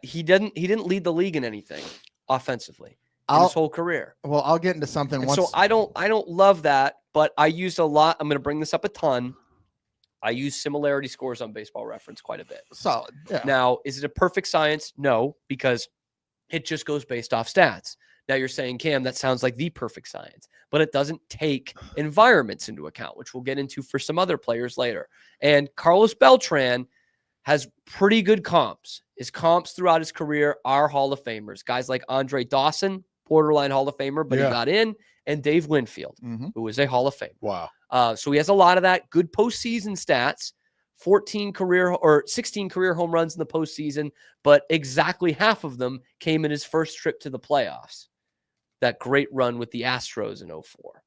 he didn't lead the league in anything offensively in his whole career. Well, I'll get into something once. So I don't love that, but I used a lot. I'm going to bring this up a ton. I use similarity scores on Baseball Reference quite a bit. Solid. Yeah. Now, is it a perfect science? No, because it just goes based off stats. Now you're saying, Cam, that sounds like the perfect science, but it doesn't take environments into account, which we'll get into for some other players later. And Carlos Beltran has pretty good comps. His comps throughout his career are Hall of Famers. Guys like Andre Dawson, borderline Hall of Famer, but he got in, and Dave Winfield, who is a Hall of Famer. Wow. So he has a lot of that. Good postseason stats. 16 career home runs in the postseason, but exactly half of them came in his first trip to the playoffs. That great run with the Astros in 2004.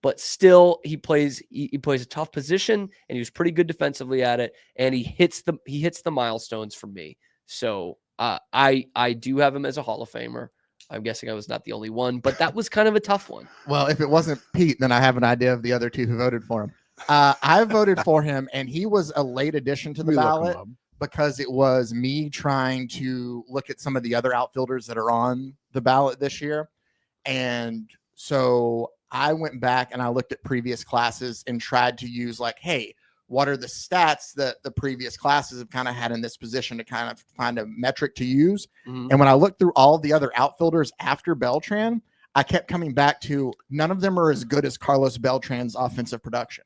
But still, he plays a tough position, and he was pretty good defensively at it, and he hits the milestones for me. So I do have him as a Hall of Famer. I'm guessing I was not the only one, but that was kind of a tough one. Well, if it wasn't Pete, then I have an idea of the other 2 who voted for him. I voted for him, and he was a late addition to the Let me look him ballot up. because it was me trying to look at some of the other outfielders that are on the ballot this year. And so I went back and I looked at previous classes and tried to use like, hey, what are the stats that the previous classes have kind of had in this position to kind of find a metric to use? Mhm. And when I looked through all the other outfielders after Beltran, I kept coming back to none of them are as good as Carlos Beltran's offensive production.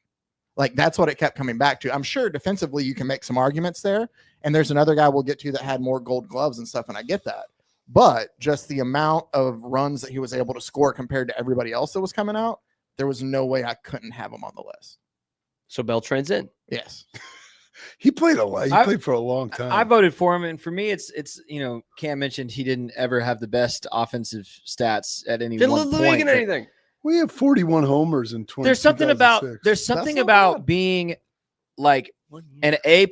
Like that's what it kept coming back to. I'm sure defensively you can make some arguments there. And there's another guy we'll get to that had more gold gloves and stuff. And I get that. But just the amount of runs that he was able to score compared to everybody else that was coming out, there was no way I couldn't have him on the list. So Beltran's in. Yes. He played a lot. He played for a long time. I voted for him, and for me, it's Cam mentioned he didn't ever have the best offensive stats at any one point. But anything. We have 41 homers in 20. There's something about being like an A+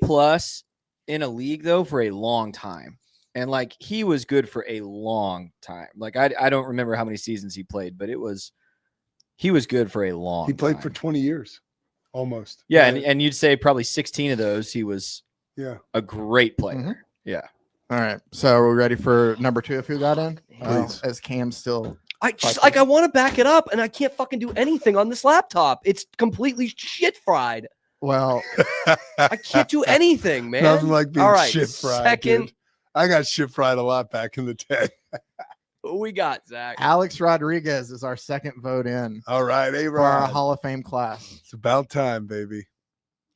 in a league though for a long time, and like he was good for a long time. Like I don't remember how many seasons he played, but he was good for a long. He played for 20 years. Almost. Yeah, and you'd say probably 16 of those he was a great player. Mm-hmm. Yeah. All right. So are we ready for number 2 if who got in? Please. As Cam still I just I want to back it up, and I can't fucking do anything on this laptop. It's completely shit fried. Well, I can't do anything, man. Nothing like being All right, shit fried. second. Dude. I got shit fried a lot back in the day. Who we got, Zach? Alex Rodriguez is our second vote in. All right, for our A-Rod. Hall of Fame class. It's about time, baby.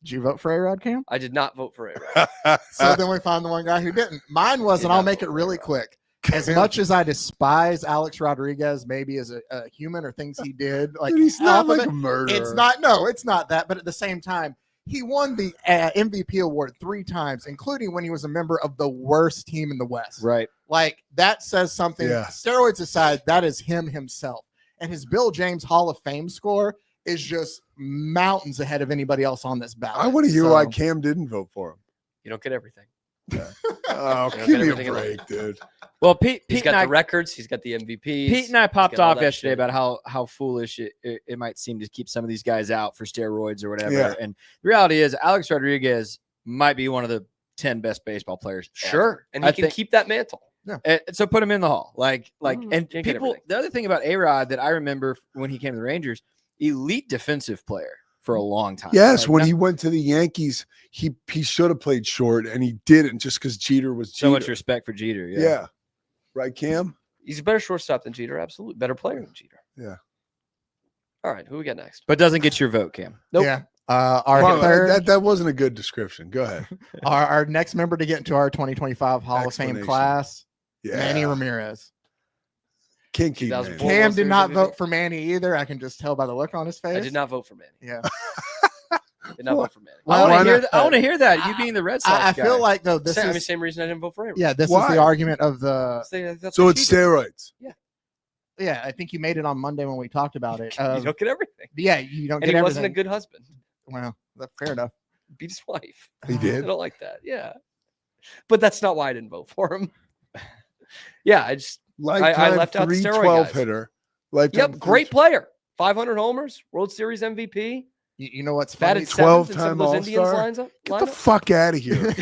Did you vote for A-Rod, Cam? I did not vote for A-Rod. So then we found the one guy who didn't. Mine was, and I'll make it really quick. As much as I despise Alex Rodriguez, maybe as a human or things he did, like Dude, he's not half of like it, a murderer. It's not. No, it's not that. But at the same time, he won the MVP award 3 times, including when he was a member of the worst team in the West. Right. Like that says something. Yeah. Steroids aside, that is him himself. And his Bill James Hall of Fame score is just mountains ahead of anybody else on this ballot. I want to hear why Cam didn't vote for him. You don't get everything. Oh, You don't give get me a everything in break, life. dude. Well, Pete He's and got I, the records. He's got the MVPs. Pete and I popped got all off that yesterday shit. about how foolish it might seem to keep some of these guys out for steroids or whatever. Yeah. And the reality is, Alex Rodriguez might be one of the 10 best baseball players. Sure, and he I can think- keep that mantle. And so put him in the hall. Like, and can't get people. everything. The other thing about A-Rod that I remember when he came to the Rangers, elite defensive player for a long time. Yes, Like, when not- he went to the Yankees, he should have played short, and he didn't just because Jeter was Jeter. so much respect for Jeter. Yeah. Right, Cam? He's a better shortstop than Jeter. Absolutely, better player than Jeter. Yeah. All right, who we got next? But doesn't get your vote, Cam. Nope. Yeah. Our Well, third, that wasn't a good description. Go ahead. our next member to get into our 2025 Hall of Fame Explanation. class, Yeah. Manny Ramirez. Can't keep 2004 Manny. Cam World did Series not MVP. vote for Manny either. I can just tell by the look on his face. I did not vote for Manny. Yeah. Did not vote for Manny. Well, I want to hear. not? I want to hear that. You being the Red Sox I guy. feel like though this is Same reason I didn't vote for A-Rod. yeah, this is Why? the argument of the So it's steroids. yeah. I think you made it on Monday when we talked about it. You don't get everything. Yeah, you don't And get he wasn't a everything. good husband. Well, that's fair enough. Beat his wife. He I did. don't like that. Yeah, but that's not why I didn't vote for him. Yeah, I just Lifetime left out the steroid 312 guys. hitter. Lifetime Yep, great player. 500 homers, World Series MVP. You know what's Batted funny? 7th in some 12-time of those Indians All-Star. lines up. Get the fuck out of here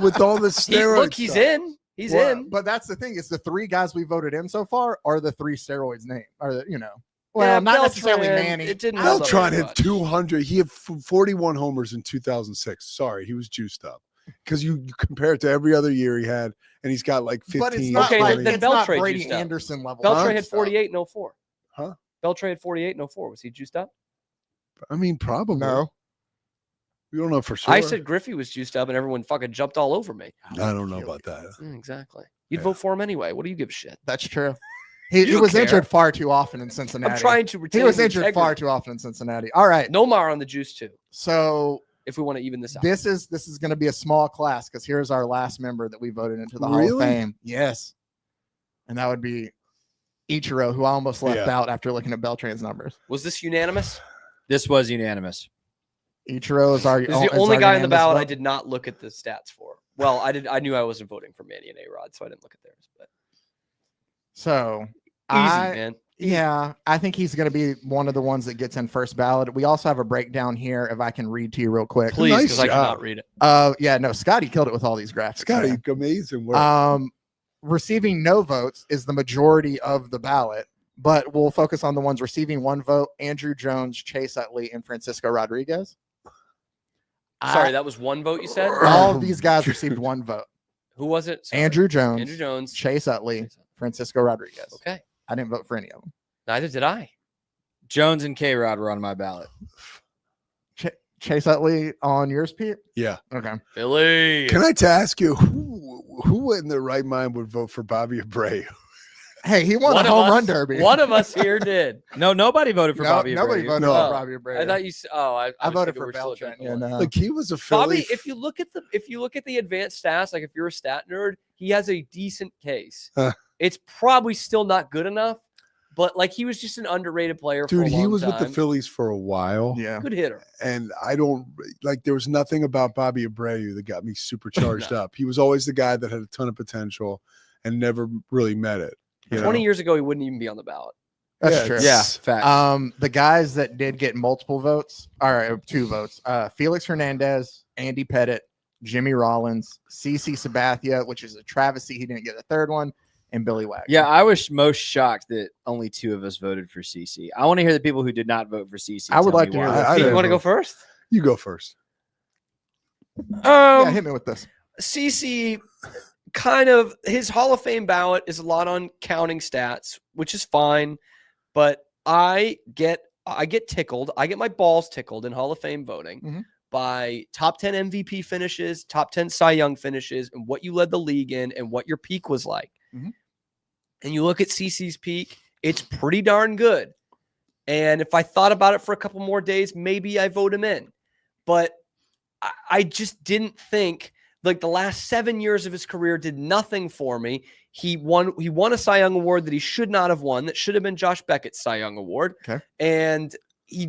with all this He- steroids. look, he's in. He's Well, in. But that's the thing is the 3 guys we voted in so far are the 3 steroids name. Are the well, Yeah, not necessarily Beltran, Manny. it didn't help Beltran very hit much. 200. He had 41 homers in 2006. Sorry, he was juiced up. Because you compare it to every other year he had, and he's got like 15. But it's not Okay, like then it's not Beltran Brady juiced up. Anderson level. Beltran had stuff. 48 and 04. Huh? Beltran had 48 and 04. Was he juiced up? I mean, probably. No. We don't know for sure. I said Griffey was juiced up, and everyone fucking jumped all over me. I don't know about that. Exactly. You'd Yeah. vote for him anyway. What do you give a shit? That's true. He You was care. injured far too often in Cincinnati. I'm trying to He retain was the injured integrity. far too often in Cincinnati. All right. Nomar on the juice too. So If we want to even this out. this is going to be a small class because here's our last member that we voted into the Hall of Really? Fame. Yes. And that would be Ichiro, who I almost left Yeah. out after looking at Beltran's numbers. Was this unanimous? This was unanimous. Ichiro is our This is the only our guy on the unanimous ballot vote. I did not look at the stats for. Well, I knew I wasn't voting for Manny and A-Rod, so I didn't look at theirs. But So easy, I man. Yeah, I think he's going to be one of the ones that gets in first ballot. We also have a breakdown here, if I can read to you real quick. Please, because I cannot read it. Yeah, no, Scotty killed it with all these graphics. Scotty, man. amazing work. Receiving no votes is the majority of the ballot, but we'll focus on the ones receiving one vote: Andrew Jones, Chase Utley, and Francisco Rodriguez. Sorry, that was one vote you said? All of these guys received one vote. Who was it? Sorry. Andrew Jones, Chase Utley, Francisco Rodriguez. Okay. I didn't vote for any of them. Neither did I. Jones and K-Rod were on my ballot. Chase Utley on yours, Pete? Yeah. Okay. Philly. Can I ask you who in their right mind would vote for Bobby Abreu? Hey, he won a home run derby. One of us here did. No, nobody voted for Bobby Abreu. Nobody voted for Bobby Abreu. I thought you. I voted for Beltran. Yeah, no. Like he was a Philly. Bobby, if you look at the advanced stats, like if you're a stat nerd, he has a decent case. It's probably still not good enough, but like he was just an underrated player. Dude, for a long he was time. with the Phillies for a while. Yeah, good hitter. And I don't like. There was nothing about Bobby Abreu that got me super charged up. He was always the guy that had a ton of potential and never really met it. 20 years ago, he wouldn't even be on the ballot. That's true. Yeah, facts. The guys that did get multiple votes, or 2 votes, Felix Hernandez, Andy Pettit, Jimmy Rollins, CC Sabathia, which is a travesty he didn't get a third one, and Billy Wagner. Yeah, I was most shocked that only 2 of us voted for CC. I want to hear the people who did not vote for CC. I would like to hear that. You want to go first? You go first. Yeah, hit me with this. CC, kind of his Hall of Fame ballot is a lot on counting stats, which is fine, but I get tickled. I get my balls tickled in Hall of Fame voting by top 10 MVP finishes, top 10 Cy Young finishes, and what you led the league in and what your peak was like. And you look at CC's peak, it's pretty darn good. And if I thought about it for a couple more days, maybe I vote him in. But I just didn't think, like, the last 7 years of his career did nothing for me. He won a Cy Young award that he should not have won. That should have been Josh Beckett's Cy Young award. Okay. And he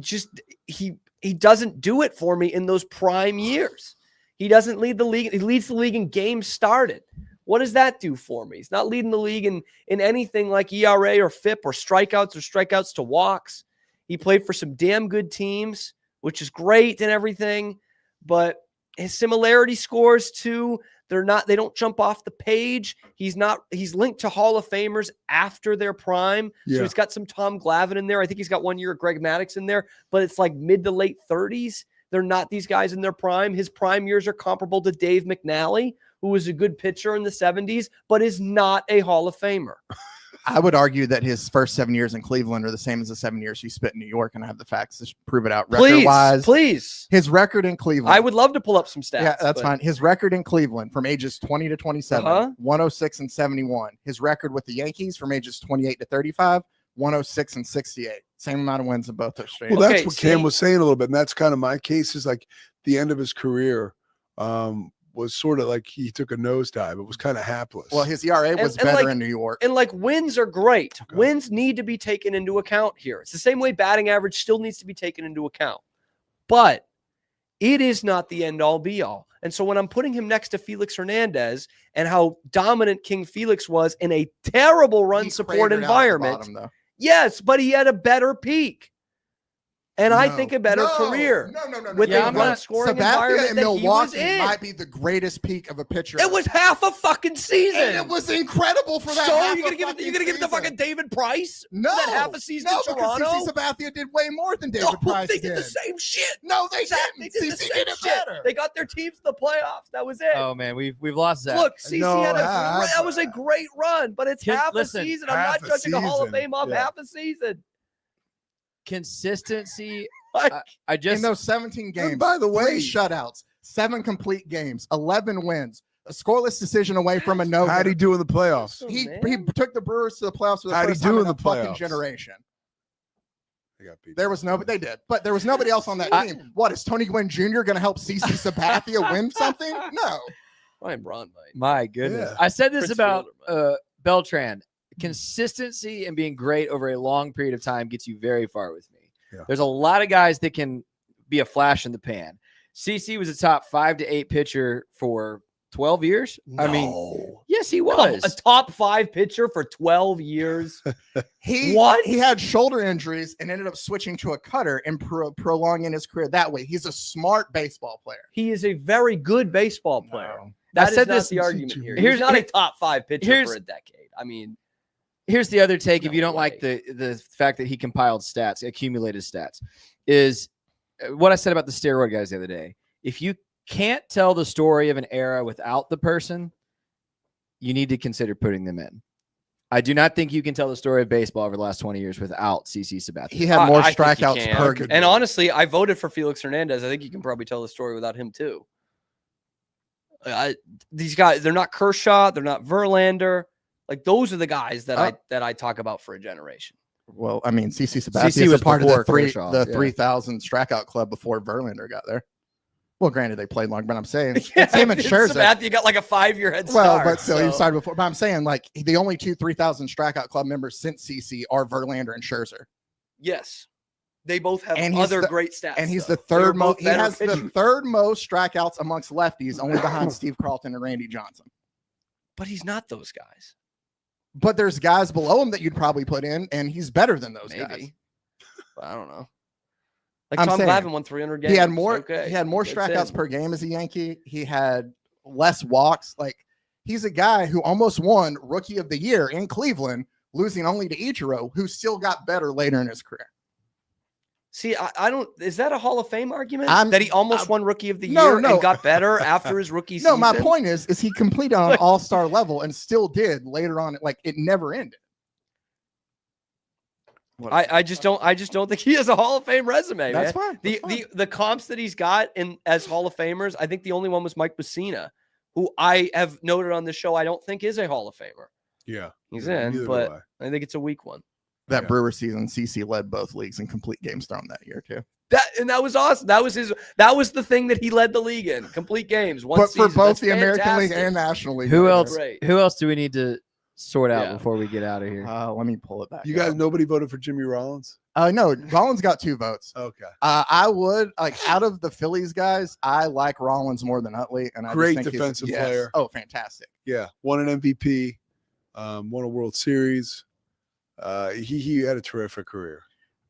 doesn't do it for me in those prime years. He doesn't lead the league. He leads the league in games started. What does that do for me? He's not leading the league in anything like ERA or FIP or strikeouts to walks. He played for some damn good teams, which is great and everything. But his similarity scores too, they don't jump off the page. He's linked to Hall of Famers after their prime. Yeah. So he's got some Tom Glavine in there. I think he's got 1 year of Greg Maddux in there, but it's like mid to late 30s. They're not these guys in their prime. His prime years are comparable to Dave McNally, who was a good pitcher in the 70s, but is not a Hall of Famer. I would argue that his first 7 years in Cleveland are the same as the 7 years he spent in New York, and I have the facts to prove it out. Record-wise, please. His record in Cleveland. I would love to pull up some stats. Yeah, that's fine. His record in Cleveland from ages 20 to 27, 106 and 71. His record with the Yankees from ages 28 to 35, 106 and 68. Same amount of wins in both those straight. Well, that's what Cam was saying a little bit, and that's kind of my case. Is like the end of his career was sort of like he took a nosedive. It was kind of hapless. Well, his ERA was better in New York. And like wins are great. Okay. Wins need to be taken into account here. It's the same way batting average still needs to be taken into account. But it is not the end all be all. And so when I'm putting him next to Felix Hernandez and how dominant King Felix was in a terrible run support environment. Bottom, yes, but he had a better peak. And I think a better career. With a run scoring environment in that Milwaukee he was in. might be the greatest peak of a pitcher. It was half a fucking season. And it was incredible for that. So half you're gonna give it to fucking David Price? No, for that half a season in Toronto. CC Sabathia did way more than David Price they did the same shit. No, they didn't. They did the CC same did it shit. better. They got their teams to the playoffs. That was it. Oh man, we've lost that. Look, CC had that was a great run, but it's half a season. I'm not judging a Hall of Fame off half a season. Consistency. I just in those 17 games. And by the way, 3 shutouts, 7 complete games, 11 wins, a scoreless decision away from a no. How'd he do in the playoffs? He took the Brewers to the playoffs for the first time in a fucking generation. There was nobody. They did, but there was nobody else on that team. What is Tony Gwynn Jr. going to help CC Sabathia win something? No. Ryan Braun, my goodness. Yeah. I said this about Beltran. Consistency and being great over a long period of time gets you very far with me. Yeah. There's a lot of guys that can be a flash in the pan. CC was a top 5 to 8 pitcher for 12 years? I mean, No. yes, he Come was. on, a top 5 pitcher for 12 years. He had shoulder injuries and ended up switching to a cutter and prolonging his career that way. He's a smart baseball player. He is a very good baseball player. No. That I is said not this- the argument here. here's- He's not a top 5 pitcher here's- for a decade. I mean, Here's the other take. If No you don't like the fact that he compiled stats, accumulated stats, is what I said about the steroid guys the other day. If you can't tell the story of an era without the person, you need to consider putting them in. I do not think you can tell the story of baseball over the last 20 years without CC Sabathia. He had more I think you strikeouts can. per game. And honestly, I voted for Felix Hernandez. I think you can probably tell the story without him too. These guys, they're not Kershaw, they're not Verlander. Like those are the guys that I talk about for a generation. Well, I mean, CC Sabathia CC was was a part of before the Kershaw, yeah. 3,000 strikeout club before Verlander got there. Well, granted, they played long, but I'm saying it's him and Scherzer. Sabathia got like a 5-year head Well, start. but still, he started before. But I'm saying, like, the only 3,000 strikeout club members since CC are Verlander and Scherzer. Yes. They both have And he's other the- great stats. And he's though. the They were third most. both He better has the pitchers. third most strikeouts amongst lefties, only behind Steve Carlton and Randy Johnson. But he's not those guys. But there's guys below him that you'd probably put in, and he's better than those guys. Maybe. But I don't know. Like I'm Tom saying, Glavine won 300 games. He had more. Okay. He had more That's strikeouts him. per game as a Yankee. He had less walks. Like he's a guy who almost won Rookie of the Year in Cleveland, losing only to Ichiro, who still got better later in his career. See, I don't. Is that a Hall of Fame argument? I'm- that he almost won Rookie of the No, Year no. and got better after his rookie season? No, my point is he completed on an all-star level and still did later on. Like it never ended. I just don't think he has a Hall of Fame resume. That's man. fine. That's fine. The comps that he's got in as Hall of Famers, I think the only one was Mike Mussina, who I have noted on the show I don't think is a Hall of Famer. Yeah. He's Yeah, in, neither do but I think it's a weak one. That Brewer season, CC led both leagues in complete games thrown that year too. That was awesome. That was the thing that he led the league in complete games. One But for season. both That's the American League fantastic. and National League. Who that else? year. Great. Who else do we need to sort out Yeah. before we get out of here? Let me pull it back. You guys, nobody voted for Jimmy Rollins? No, Rollins got 2 votes. Okay. I would like out of the Phillies guys, I like Rollins more than Utley, and I just Great think he's- defensive yes. player. Oh, fantastic! Yeah. Won an MVP, won a World Series. He had a terrific career.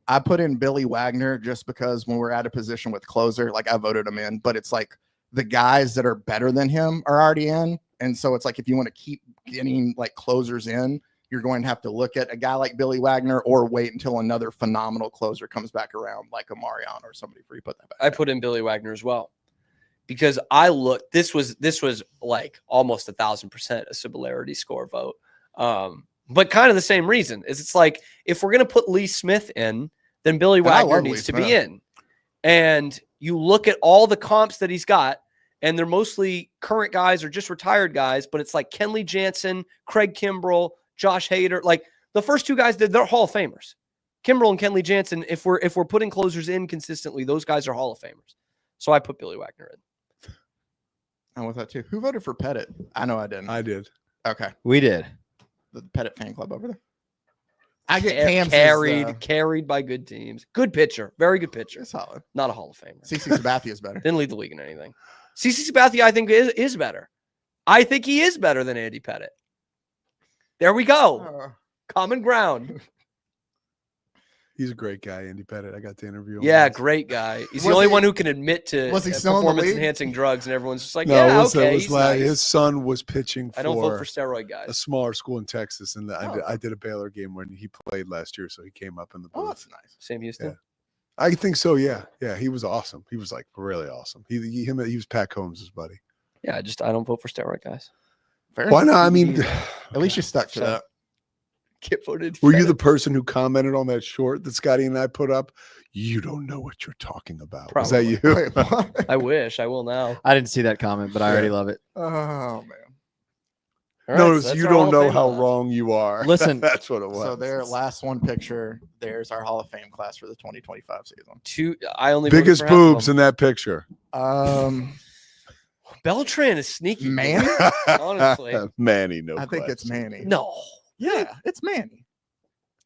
I put in Billy Wagner just because when we're at a position with closer, like I voted him in, but it's like the guys that are better than him are already in, and so it's like if you want to keep getting like closers in, you're going to have to look at a guy like Billy Wagner or wait until another phenomenal closer comes back around, like a Mariano or somebody before you put that back. I put in Billy Wagner as well because I looked. This was like almost 1,000% a similarity score vote, but kind of the same reason. Is it's like if we're gonna put Lee Smith in, then Billy And I Wagner love needs Lee to be Smith. in. And you look at all the comps that he's got, and they're mostly current guys or just retired guys. But it's like Kenley Jansen, Craig Kimbrell, Josh Hader. Like the first 2 guys, they're Hall of Famers. Kimbrell and Kenley Jansen. If we're putting closers in consistently, those guys are Hall of Famers. So I put Billy Wagner in. I'm with that too. Who voted for Pettit? I know I didn't. I did. Okay, We did. the Pettit fan club over there. I get Ca- Cam's carried by good teams. Good pitcher, very good pitcher. solid. Not a Hall of Famer. CC Sabathia is better. Didn't lead the league in anything. CC Sabathia, I think, is better. I think he is better than Andy Pettit. There we go. Common ground. He's a great guy, Andy Pettit. I got to interview him. Yeah, once. great guy. He's the Was only he- one who can admit to was he still in the league? performance-enhancing drugs, and everyone's just like, No, yeah, it was, okay, it was he's like nice. his son was pitching I don't vote for for steroid a guys. smaller school in Texas, and Oh. I did a Baylor game when he played last year, so he came up in the booth. Oh, that's nice. Sam Houston. Yeah. I think so. Yeah, he was awesome. He was like really awesome. He was Pat Combs' buddy. Yeah, I don't vote for steroid guys. Fair Why enough. not? I mean, At least you stuck to So- that. Get voted. were you the person who commented on that short that Scotty and I put up? You don't know what you're talking about. Was that you? Wait, what? I wish. I will now. I didn't see that comment, but I already love it. Oh man. All No, right, it's so that's you our Hall don't of know Fame how class. wrong you are. Listen. That's what it was. So their last one picture, there's our Hall of Fame class for the 2025 season. I only voted Biggest for half of boobs them. in that picture. Beltran is sneaky. Manny? Honestly. Manny, no. I think it's question. Manny. No. Yeah, it's Manny.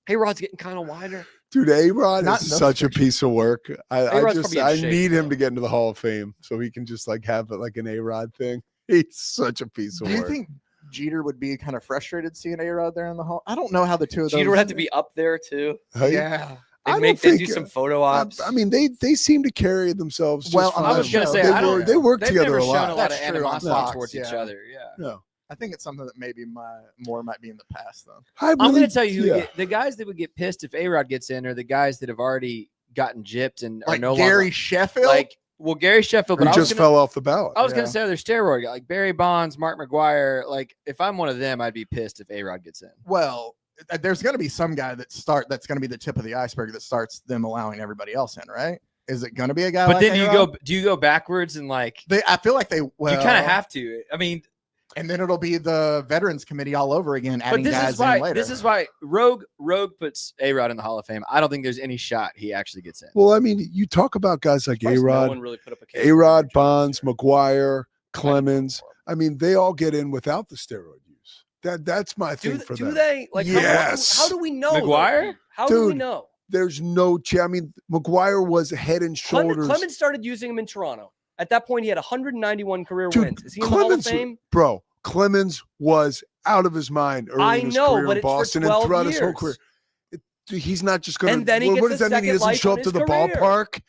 Hey, Rod's getting kind of wider. Dude, A-Rod Not is in those such a pictures. piece of work. I A-Rod's just probably in I shape, need him though. to get into the Hall of Fame so he can just like have like an A-Rod thing. He's such a piece of Do you work. think Jeter would be kind of frustrated seeing A-Rod there in the hall? I don't know how the two of those. Jeter would have to be up there too. Hey, Yeah. They do some photo ops. I mean, they seem to carry themselves. Just Well, fine. I was gonna say, they work They've together never a shown lot. a lot of That's true on animosity Fox, towards each yeah. other. Yeah. No. I think it's something that maybe more might be in the past though. I'm going to tell you, who would get, the guys that would get pissed if A-Rod gets in are the guys that have already gotten gypped and Like are no Gary longer Sheffield. Gary Sheffield, Who but just fell off the ballot. I was going to say other steroid guy, like Barry Bonds, Mark McGuire. Like if I'm one of them, I'd be pissed if A-Rod gets in. Well, there's going to be some guy that's going to be the tip of the iceberg that starts them allowing everybody else in, right? Is it going to be a guy? But like then A-Rod? do you go backwards and like I feel like you kind of have to. I mean, and then it'll be the Veterans Committee all over again, adding but guys in later. this is why Rogue puts A-Rod in the Hall of Fame. I don't think there's any shot he actually gets in. Well, I mean, you talk about guys like Surprised no A-Rod, one really put up a case. A-Rod, Bonds, McGuire, Clemens. I mean, they all get in without the steroid use. That's my thing for them. Do they? Like, yes. How do we know? McGuire? How do we Dude, know? There's no chance. I mean, McGuire was head and shoulders. Clemens started using him in Toronto. At that point, he had 1191 career wins. Is he in the Hall of Fame? Bro, Clemens was out of his mind early in his career but in it's Boston for 12 and throughout his whole years. career. He's not just going to. And then he what gets does a that mean? He second doesn't life show on up to his the career. ballpark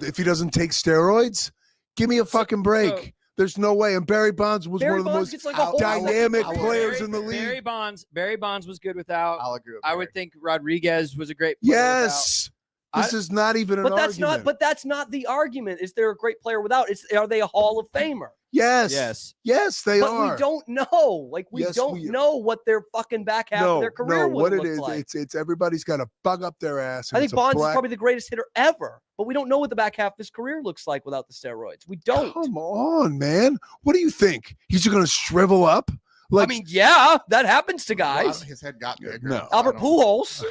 if he doesn't take steroids? Give me a fucking break. There's no way. And Barry Bonds was one of the most gets like a whole dynamic second players life. in the league. Barry Bonds was good without. I'll agree with I would think Rodriguez was a great player Yes. This is not even an But that's argument. not. But that's not the argument. Is there a great player without? Are they a Hall of Famer? Yes. Yes, they but are. we don't know. Like we Yes, don't we- know what their fucking back half of their career would what it look is, like. it's everybody's got to bug up their ass. I and think it's a Bonds is black- probably the greatest hitter ever, but we don't know what the back half of his career looks like without the steroids. We don't. Come on, man. What do you think? He's just going to shrivel up? Like, I mean, yeah, that happens to guys. His head got bigger. no. Albert Pujols,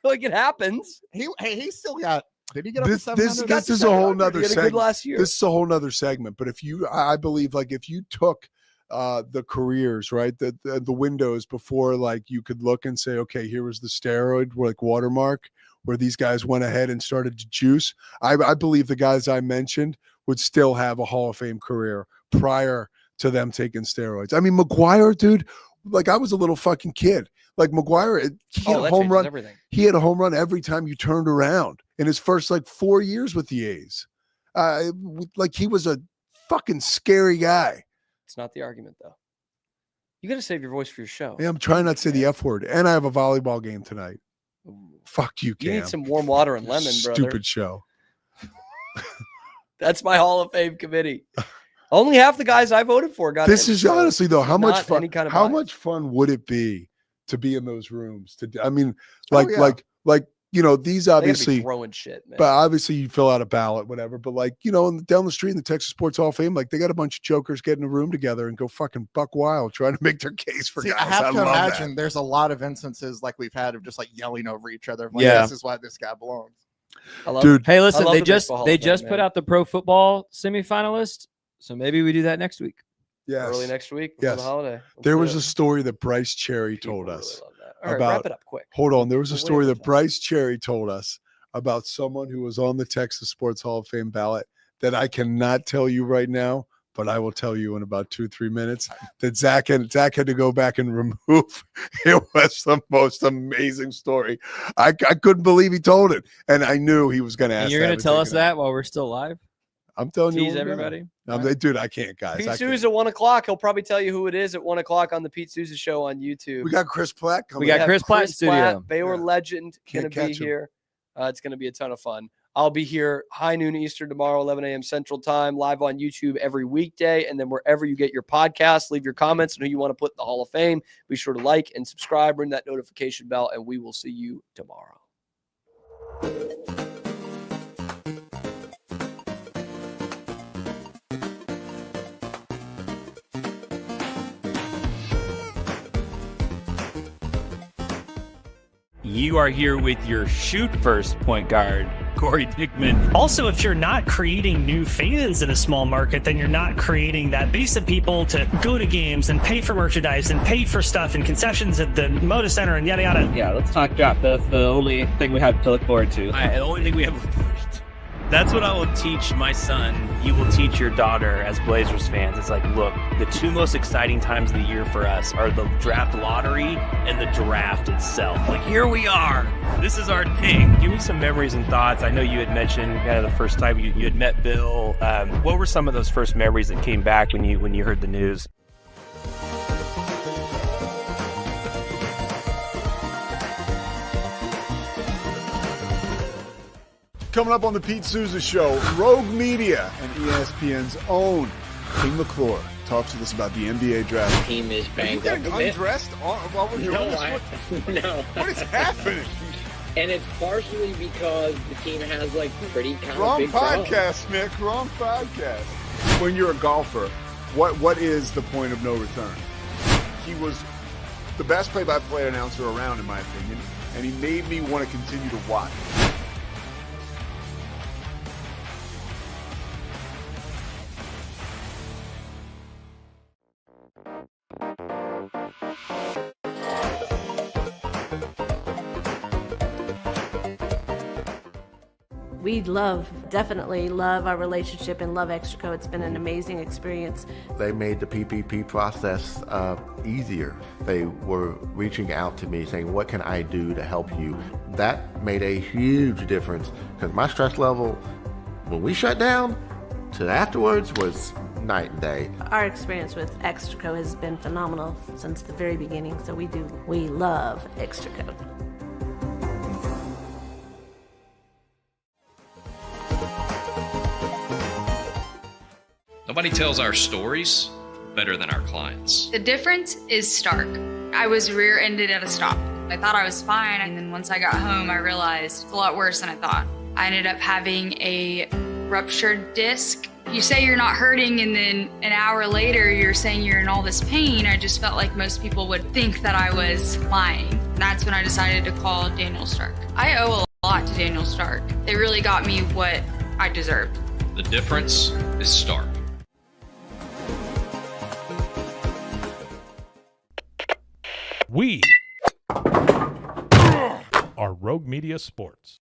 like it happens. He still got. Did he get up this to this 700? this is a whole nother He had a good segment. last year. This is a whole nother segment. But if you, I believe, like if you took the careers, right, the windows before, like you could look and say, okay, here was the steroid like watermark where these guys went ahead and started to juice. I believe the guys I mentioned would still have a Hall of Fame career prior to them taking steroids. I mean, McGuire, dude, like I was a little fucking kid. Like McGuire, he had a that home changes run. everything. He had a home run every time you turned around in his first like 4 years with the A's. Like he was a fucking scary guy. It's not the argument, though. You got to save your voice for your show. Yeah, I'm trying not to say the F word. And I have a volleyball game tonight. Fuck you, Cam. You need some warm water and lemon, brother. Stupid show. That's my Hall of Fame committee. Only half the guys I voted for got This in, is so honestly though, how much not fun? any kind of How bias. much fun would it be to be in those rooms? I mean, Oh, like, yeah. like you know, these They gotta be obviously throwing shit, man. But obviously, you fill out a ballot, whatever. But like, you know, down the street in the Texas Sports Hall of Fame, like they got a bunch of jokers get in a room together and go fucking buck wild trying to make their case for See, guys. I have to love imagine that. there's a lot of instances like we've had of just like yelling over each other. Like, Yeah. this is why this guy belongs. Dude, Hey, listen, I love they the just Baseball Hall they of Fame, just put man. out the pro football semifinalist, so maybe we do that next week. Yes. Early next week before Yes. the holiday. Let's There do was it. a story that Bryce Cherry told us All right, about. wrap it up quick. Hold on. There was a We're way story over that Bryce Cherry told us about someone who was on the Texas Sports Hall of Fame ballot that I cannot tell you right now, but I will tell you in about 2-3 minutes that Zach had to go back and remove. It was the most amazing story. I couldn't believe he told it, and I knew he was going to ask. And you're going to tell us that while we're still live? I'm telling you, Tease what we're everybody. doing. Dude, I can't, guys. Pete I can't. Souza at 1 o'clock. He'll probably tell you who it is at 1 o'clock on the Pete Souza show on YouTube. We got Chris Platt coming. We got in. Chris Platt in studio. Baylor legend, Can't going to be catch him. here. It's going to be a ton of fun. I'll be here high noon Eastern tomorrow, 11 a.m. Central Time, live on YouTube every weekday. And then wherever you get your podcasts, leave your comments on who you want to put in the Hall of Fame. Be sure to like and subscribe, ring that notification bell, and we will see you tomorrow. You are here with your shoot first point guard, Corey Dickman. Also, if you're not creating new fans in a small market, then you're not creating that base of people to go to games and pay for merchandise and pay for stuff and concessions at the Moda Center and yada yada. Yeah, let's talk draft. That's the only thing we have to look forward to. The only thing we have to look forward to. That's what I will teach my son. You will teach your daughter as Blazers fans. It's like, look, the two most exciting times of the year for us are the draft lottery and the draft itself. Like, here we are. This is our thing. Give me some memories and thoughts. I know you had mentioned kind of the first time you had met Bill. What were some of those first memories that came back when you heard the news? Coming up on the Pete Souza Show, Rogue Media and ESPN's own King McClure talks to us about the NBA draft. The team is banged up. Are you getting undressed while we're doing this? No. What is happening? And it's partially because the team has like pretty kind Wrong of big podcast, Nick. Wrong podcast. When you're a golfer, what is the point of no return? He was the best play-by-play announcer around, in my opinion, and he made me want to continue to watch. We definitely love our relationship and love Extraco. It's been an amazing experience. They made the PPP process easier. They were reaching out to me saying, what can I do to help you? That made a huge difference because my stress level, when we shut down, to afterwards was night and day. Our experience with Extraco has been phenomenal since the very beginning, so we love Extraco. Nobody tells our stories better than our clients. The difference is stark. I was rear-ended at a stop. I thought I was fine, and then once I got home, I realized it's a lot worse than I thought. I ended up having a ruptured disc. You say you're not hurting, and then an hour later, you're saying you're in all this pain. I just felt like most people would think that I was lying. That's when I decided to call Daniel Stark. I owe a lot to Daniel Stark. They really got me what I deserved. The difference is stark. We are Rogue Media Sports.